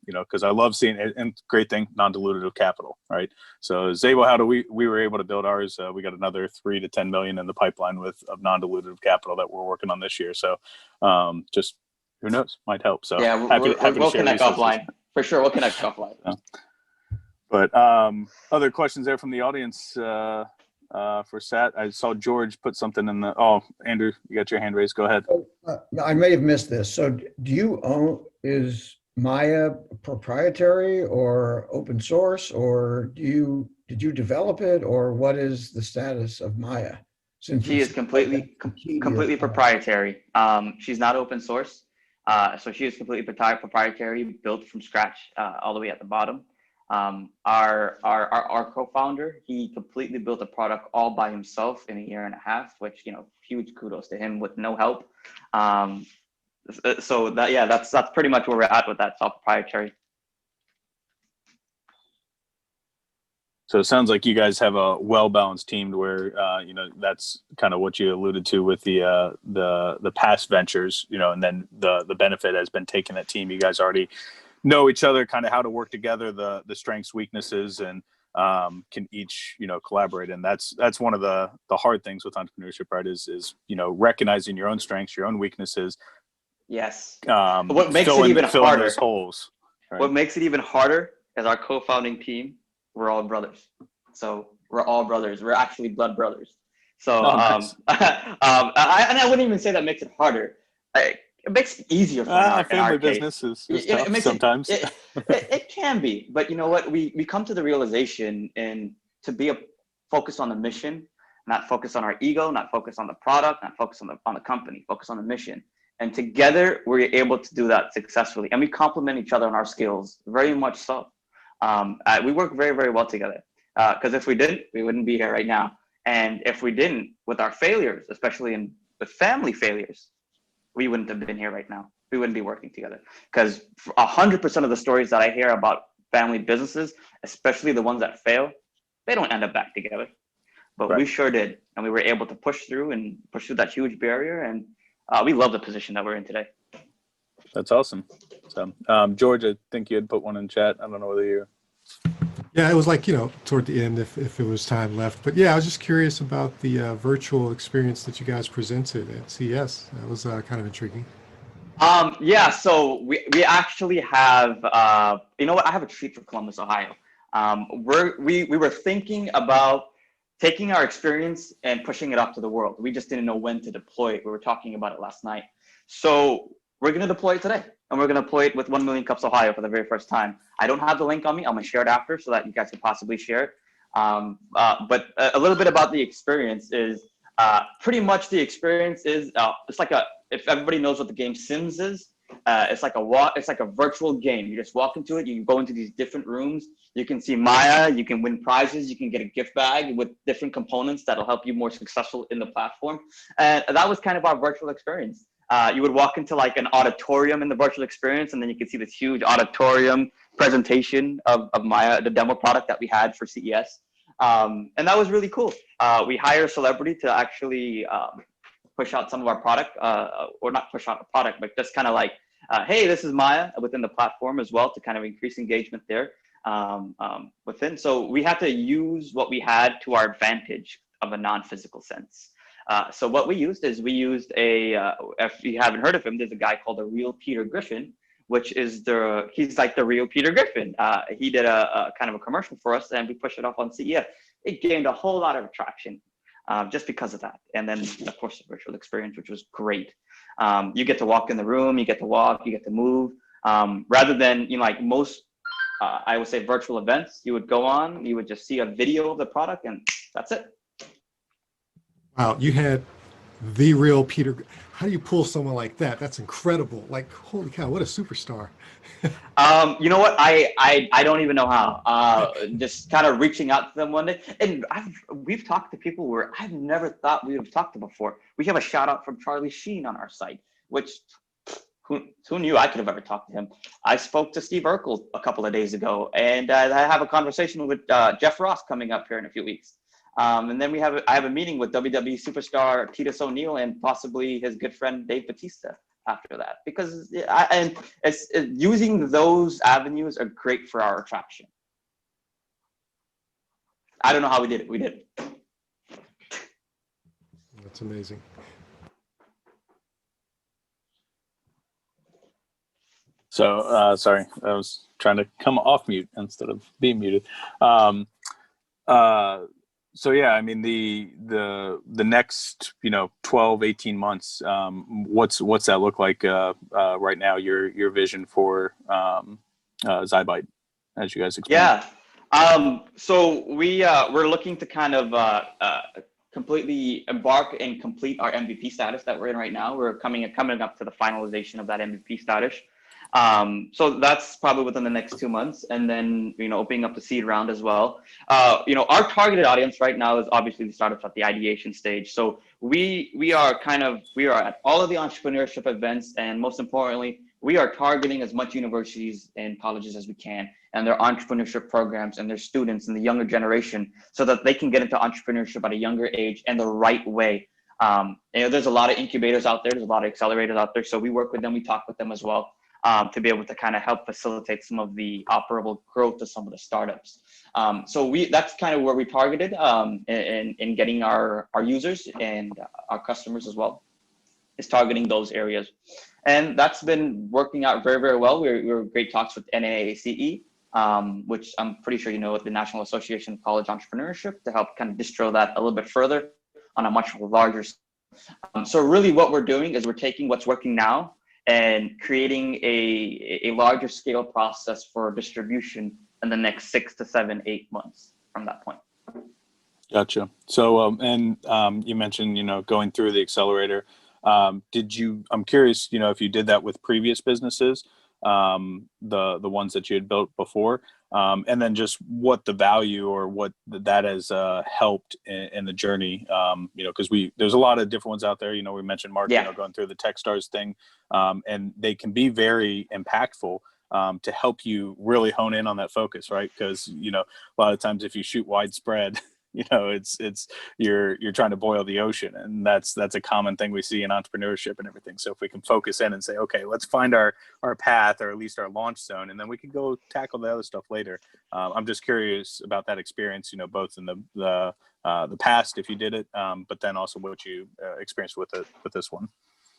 because I love seeing it. And great thing, non-dilutive capital, right? So Zabo, how do we were able to build ours? We got another 3 to 10 million in the pipeline of non-dilutive capital that we're working on this year. So just who knows, might help. So Yeah, happy to we'll share connect resources. offline for sure. We'll connect offline. But other questions there from the audience for Sat? I saw George put something in the. Oh, Andrew, you got your hand raised. Go ahead. I may have missed this. So do you own, is Maya proprietary or open source, or did you develop it, or what is the status of Maya? Since She is completely proprietary. She's not open source. So she is completely proprietary, built from scratch, all the way at the bottom. Our co-founder, he completely built a product all by himself in a year and a half, which, huge kudos to him with no help. So that's pretty much where we're at with that. It's all proprietary. So it sounds like you guys have a well-balanced team to where, that's kind of what you alluded to with the past ventures, and then the benefit has been taking that team. You guys already know each other, kind of how to work together, the strengths, weaknesses, and can each, collaborate. And that's one of the hard things with entrepreneurship, right? Is recognizing your own strengths, your own weaknesses. Yes. What makes it even harder? Those holes. Right? What makes it even harder is our co-founding team. We're all brothers. So we're all brothers. We're actually blood brothers. So nice. I wouldn't even say that makes it harder. It makes it easier for our family case. business is tough sometimes. It can be, but you know what? We come to the realization and to be focused on the mission, not focus on our ego, not focus on the product, not focus on the company, focus on the mission. And together we're able to do that successfully. And we complement each other on our skills, very much so. We work very, very well together. Because if we didn't, we wouldn't be here right now. And if we didn't, with our failures, especially with family failures, we wouldn't have been here right now. We wouldn't be working together. Because 100% of the stories that I hear about family businesses, especially the ones that fail, they don't end up back together. But right. We sure did. And we were able to push through that huge barrier. And we love the position that we're in today. That's awesome. So, George, I think you had put one in chat. I don't know whether you. Yeah, it was like, toward the end if it was time left. But yeah, I was just curious about the virtual experience that you guys presented at CES. That was kind of intriguing. So we actually have, you know what? I have a treat for Columbus, Ohio. We were thinking about taking our experience and pushing it up to the world. We just didn't know when to deploy it. We were talking about it last night. So we're going to deploy it today. And we're going to deploy it with 1 Million Cups Ohio for the very first time. I don't have the link on me. I'm going to share it after so that you guys can possibly share it. But a little bit about the experience is pretty much the experience is it's like if everybody knows what the game Sims is, it's like a virtual game. You just walk into it. You go into these different rooms. You can see Maya. You can win prizes. You can get a gift bag with different components that'll help you more successful in the platform. And that was kind of our virtual experience. You would walk into like an auditorium in the virtual experience, and then you could see this huge auditorium presentation of Maya, the demo product that we had for CES. And that was really cool. We hired a celebrity to actually push out some of our product, or not push out the product, but just kind of like, hey, this is Maya within the platform as well to kind of increase engagement there within. So we had to use what we had to our advantage of a non-physical sense. So what we used is if you haven't heard of him, there's a guy called the Real Peter Griffin, which is he's like the real Peter Griffin. He did a kind of a commercial for us, and we pushed it off on CES. It gained a whole lot of traction just because of that. And then of course the virtual experience, which was great. You get to walk in the room, you get to walk, you get to move, rather than, like most, I would say virtual events, you would go on, you would just see a video of the product and that's it. Wow, you had the real Peter. How do you pull someone like that? That's incredible. Like, holy cow, what a superstar. You know what? I don't even know how. Just kind of reaching out to them one day, and we've talked to people where I've never thought we would have talked to before. We have a shout out from Charlie Sheen on our site, which who knew I could have ever talked to him. I spoke to Steve Urkel a couple of days ago, and I have a conversation with Jeff Ross coming up here in a few weeks. And then I have a meeting with WWE superstar Titus O'Neil and possibly his good friend Dave Bautista after that, because using those avenues are great for our attraction. I don't know how we did it. We did it. That's amazing. So sorry, I was trying to come off mute instead of being muted. So yeah, I mean the next 12, 18 months, what's that look like right now? Your vision for XiByte, as you guys explain. Yeah. So we're looking to kind of completely embark and complete our MVP status that we're in right now. We're coming up to the finalization of that MVP status. So that's probably within the next 2 months, and then opening up the seed round as well. Our targeted audience right now is obviously the startups at the ideation stage. So we are at all of the entrepreneurship events, and most importantly, we are targeting as much universities and colleges as we can, and their entrepreneurship programs and their students and the younger generation, so that they can get into entrepreneurship at a younger age and the right way. There's a lot of incubators out there. There's a lot of accelerators out there. So we work with them. We talk with them as well. To be able to kind of help facilitate some of the operable growth of some of the startups. So that's kind of where we targeted in getting our users and our customers as well, is targeting those areas. And that's been working out very, very well. We're great talks with NAACE, which I'm pretty sure the National Association of College Entrepreneurship, to help kind of distro that a little bit further on a much larger scale. So really what we're doing is we're taking what's working now and creating a larger scale process for distribution in the next 6 to 7, 8 months from that point. Gotcha. So, you mentioned, going through the accelerator. I'm curious, if you did that with previous businesses, the ones that you had built before, and then just what the value or what that has helped in the journey, because there's a lot of different ones out there. We mentioned Mark, going through the Techstars thing, and they can be very impactful to help you really hone in on that focus, right? Because a lot of times if you shoot widespread, it's you're trying to boil the ocean, and that's a common thing we see in entrepreneurship and everything. So if we can focus in and say, okay, let's find our path, or at least our launch zone, and then we can go tackle the other stuff later. I'm just curious about that experience, both in the past, if you did it, but then also what you experienced with this one.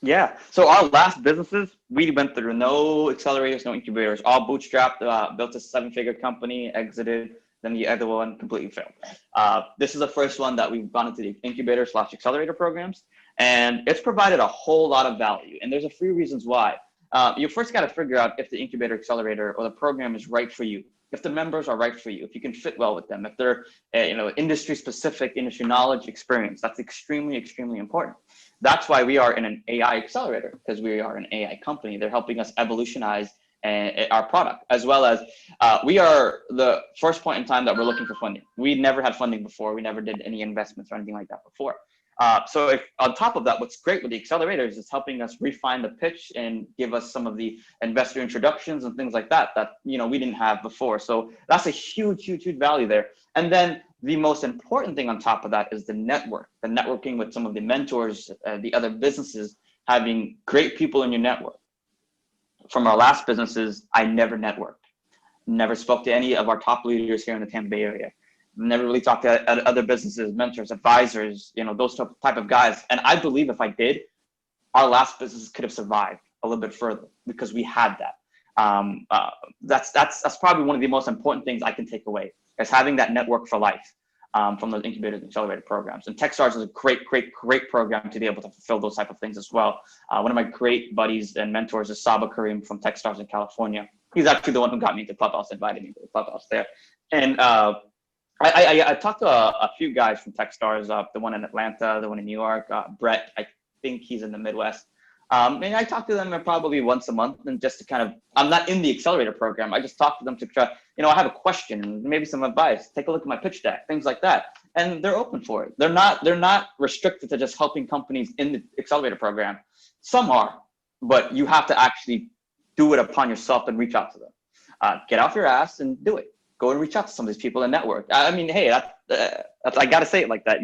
Yeah. So our last businesses, we went through no accelerators, no incubators, all bootstrapped, built a 7-figure company, exited. Then the other one completely failed. This is the first one that we've gone into the incubator/accelerator programs, and it's provided a whole lot of value. And there's a few reasons why. You first got to figure out if the incubator, accelerator, or the program is right for you. If the members are right for you, if you can fit well with them, if they're industry specific, industry knowledge, experience, that's extremely, extremely important. That's why we are in an AI accelerator, because we are an AI company. They're helping us evolutionize our product, as well as we are the first point in time that we're looking for funding. We never had funding before. We never did any investments or anything like that before. So if on top of that, what's great with the accelerators is helping us refine the pitch and give us some of the investor introductions and things like that we didn't have before. So that's a huge, huge, huge value there. And then the most important thing on top of that is the networking with some of the mentors, the other businesses, having great people in your network. From our last businesses, I never networked, never spoke to any of our top leaders here in the Tampa Bay area, never really talked to other businesses, mentors, advisors, those type of guys. And I believe if I did, our last businesses could have survived a little bit further because we had that. That's probably one of the most important things I can take away, is having that network for life. From those incubators and accelerator programs. And Techstars is a great, great, great program to be able to fulfill those type of things as well. One of my great buddies and mentors is Saba Kareem from Techstars in California. He's actually the one who got me into Clubhouse, invited me to the Clubhouse there. And I talked to a few guys from Techstars, the one in Atlanta, the one in New York, Brett, I think he's in the Midwest. And I talk to them probably once a month, and just to kind of, I'm not in the accelerator program. I just talk to them to try, I have a question, maybe some advice, take a look at my pitch deck, things like that. And they're open for it. They're not restricted to just helping companies in the accelerator program. Some are, but you have to actually do it upon yourself and reach out to them. Get off your ass and do it. Go and reach out to some of these people and network. I mean, hey, that's I got to say it like that.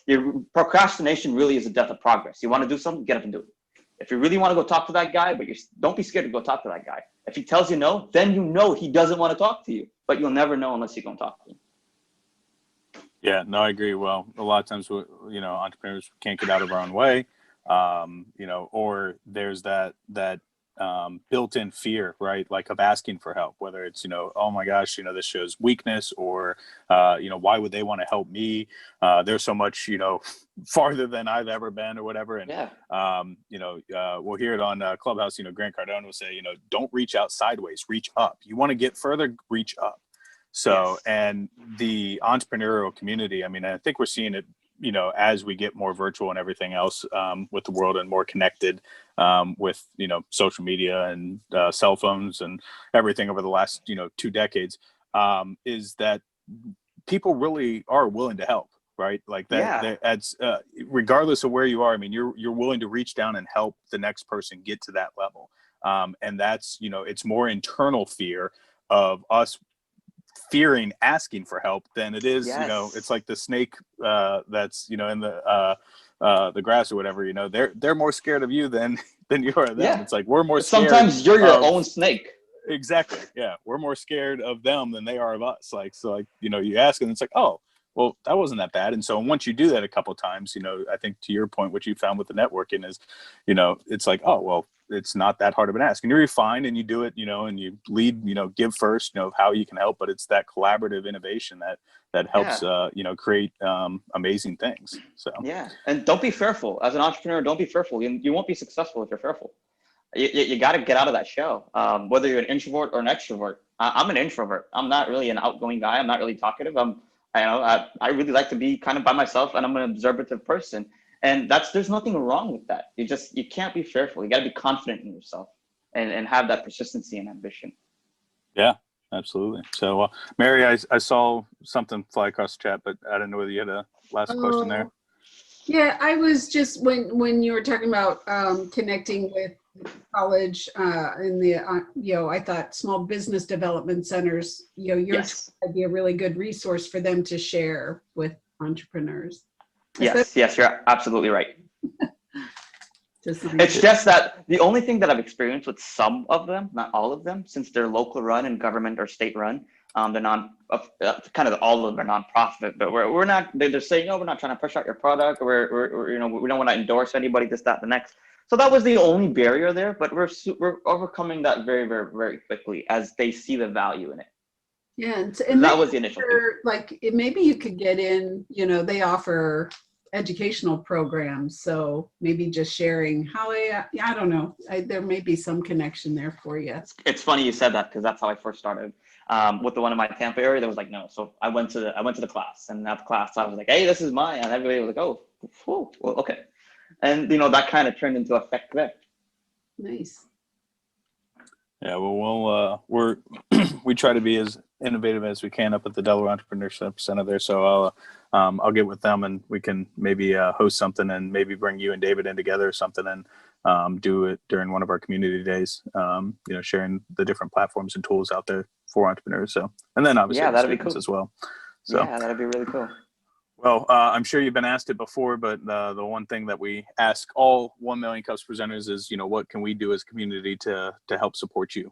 Your procrastination really is a death of progress. You want to do something, get up and do it. If you really want to go talk to that guy, but don't be scared to go talk to that guy. If he tells you no, then you know he doesn't want to talk to you, but you'll never know unless you go and talk to him. Yeah, no, I agree. Well, a lot of times, entrepreneurs can't get out of our own way, or there's that built-in fear, right? Like of asking for help, whether it's, oh my gosh, this shows weakness, or, why would they want to help me? There's so much, farther than I've ever been or whatever. And, we'll hear it on Clubhouse, Grant Cardone will say, don't reach out sideways, reach up. You want to get further, reach up. So, yes. And the entrepreneurial community, I mean, I think we're seeing it, as we get more virtual and everything else with the world, and more connected with, social media and cell phones and everything over the last, 2 decades, is that people really are willing to help, right? Like that, that's regardless of where you are. I mean, you're willing to reach down and help the next person get to that level. And that's, it's more internal fear of us fearing asking for help than it is, it's like the snake that's, in the grass or whatever, they're more scared of you than you are of them. Yeah. It's like, we're more scared. Sometimes you're your own snake. Exactly. Yeah. We're more scared of them than they are of us. You ask and it's like, oh, well, that wasn't that bad. And so once you do that a couple of times, I think to your point, what you found with the networking is, it's like, oh, well, it's not that hard of an ask, and you refine and you do it, and you lead, give first, how you can help, but it's that collaborative innovation that helps, create amazing things. So, yeah. And don't be fearful as an entrepreneur. Don't be fearful. You won't be successful if you're fearful. You got to get out of that shell. Whether you're an introvert or an extrovert. I'm an introvert. I'm not really an outgoing guy. I'm not really talkative. I really like to be kind of by myself, and I'm an observative person. And there's nothing wrong with that. You can't be fearful. You got to be confident in yourself and have that persistency and ambition. Yeah, absolutely. So, Mary, I saw something fly across the chat, but I didn't know whether you had a last question there. Yeah, I was just, when you were talking about connecting with college and I thought small business development centers, would be a really good resource for them to share with entrepreneurs. Yes, you're absolutely right. It's just that the only thing that I've experienced with some of them, not all of them, since they're local run and government or state run, they're kind of all of them are nonprofit, but we're not. They're saying, no, we're not trying to push out your product, or we don't want to endorse anybody, this, that, the next. So that was the only barrier there, but we're overcoming that very, very, very quickly as they see the value in it. Yeah, and that was the initial thing. Like maybe you could get in, they offer educational programs, so maybe just sharing how I don't know, there may be some connection there for you. It's funny you said that, because that's how I first started with the one in my Tampa area. There was like, no, so I went to the class, and at the class I was like, hey, this is mine, and everybody was like, oh, well, okay, and that kind of turned into effect there. Nice. Yeah, well, we try to be as innovative as we can up at the Delaware Entrepreneurship Center there. So I'll get with them, and we can maybe host something, and maybe bring you and David in together or something, and do it during one of our community days. Sharing the different platforms and tools out there for entrepreneurs. So, and then obviously that'd be cool as well. So yeah, that'd be really cool. Well, I'm sure you've been asked it before, but the one thing that we ask all 1 Million Cups presenters is, what can we do as a community to help support you?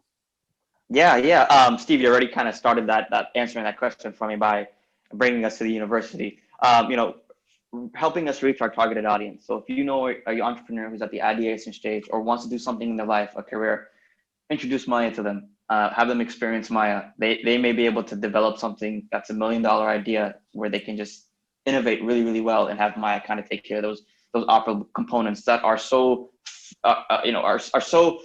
Yeah. Steve, you already kind of started that answering that question for me by bringing us to the university. Helping us reach our targeted audience. So if you know an entrepreneur who's at the ideation stage or wants to do something in their life, a career, introduce Maya to them. Have them experience Maya. They may be able to develop something that's $1 million idea where they can just innovate really, really well, and have Maya kind of take care of those opera components that are so, are so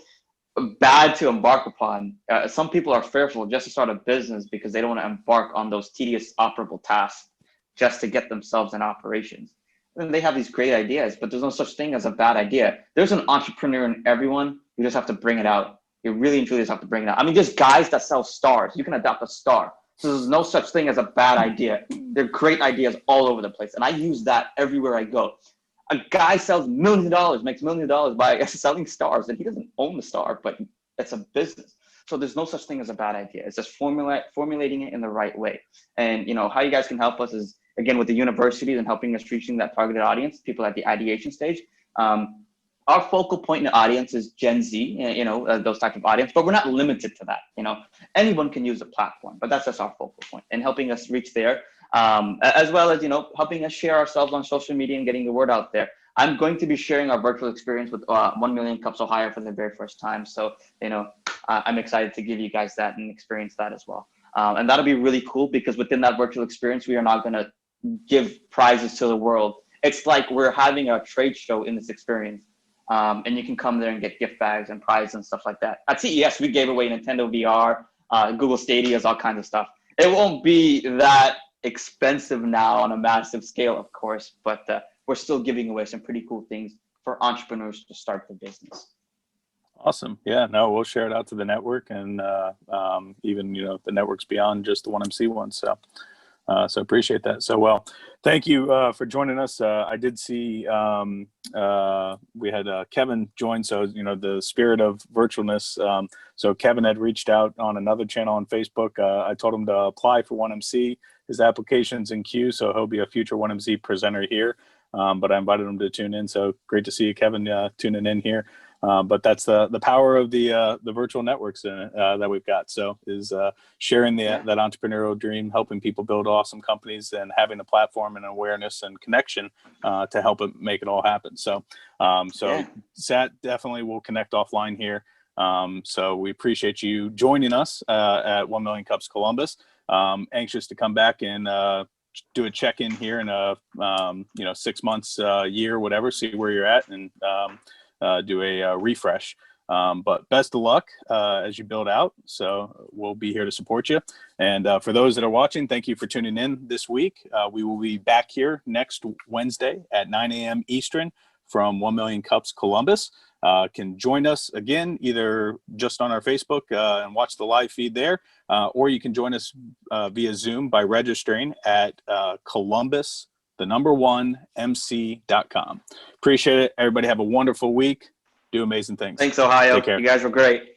bad to embark upon. Some people are fearful just to start a business because they don't want to embark on those tedious operable tasks just to get themselves in operations. And they have these great ideas, but there's no such thing as a bad idea. There's an entrepreneur in everyone. You just have to bring it out. You really and truly just have to bring it out. I mean, there's guys that sell stars. You can adopt a star. So there's no such thing as a bad idea. There are great ideas all over the place. And I use that everywhere I go. A guy sells millions of dollars, makes millions of dollars by selling stars, and he doesn't own the star, but it's a business. So there's no such thing as a bad idea. It's just formulating it in the right way. And how you guys can help us is, again, with the universities and helping us reaching that targeted audience, people at the ideation stage. Our focal point in the audience is Gen Z, those type of audience, but we're not limited to that. Anyone can use the platform, but that's just our focal point, and helping us reach there, as well as, helping us share ourselves on social media and getting the word out there. I'm going to be sharing our virtual experience with 1 million cups or higher for the very first time. So, I'm excited to give you guys that and experience that as well. And that'll be really cool, because within that virtual experience, we are not going to give prizes to the world. It's like we're having a trade show in this experience. And you can come there and get gift bags and prizes and stuff like that. At CES, we gave away Nintendo VR, Google Stadias, all kinds of stuff. It won't be that expensive now on a massive scale, of course, but we're still giving away some pretty cool things for entrepreneurs to start the business. Awesome. Yeah, no, we'll share it out to the network, and even, the networks beyond just the 1MC one. So appreciate that. So, well, thank you for joining us. I did see we had Kevin join. So, the spirit of virtualness. So Kevin had reached out on another channel on Facebook. I told him to apply for 1MC. His application's in queue, so he'll be a future 1MC presenter here. But I invited him to tune in. So great to see you, Kevin, tuning in here. But that's the power of the virtual networks that we've got. So is sharing that entrepreneurial dream, helping people build awesome companies, and having a platform and awareness and connection to help it make it all happen. So Sat, definitely will connect offline here. So we appreciate you joining us at 1 Million Cups Columbus. Anxious to come back and do a check-in here in a 6 months, year, whatever, see where you're at, and do a refresh. But best of luck as you build out. So we'll be here to support you. And for those that are watching, thank you for tuning in this week. We will be back here next Wednesday at 9 a.m. Eastern from 1 Million Cups Columbus. Can join us again, either just on our Facebook and watch the live feed there, or you can join us via Zoom by registering at Columbus, the number 1 MC.com. Appreciate it. Everybody have a wonderful week. Do amazing things. Thanks, Ohio. Take care. You guys were great.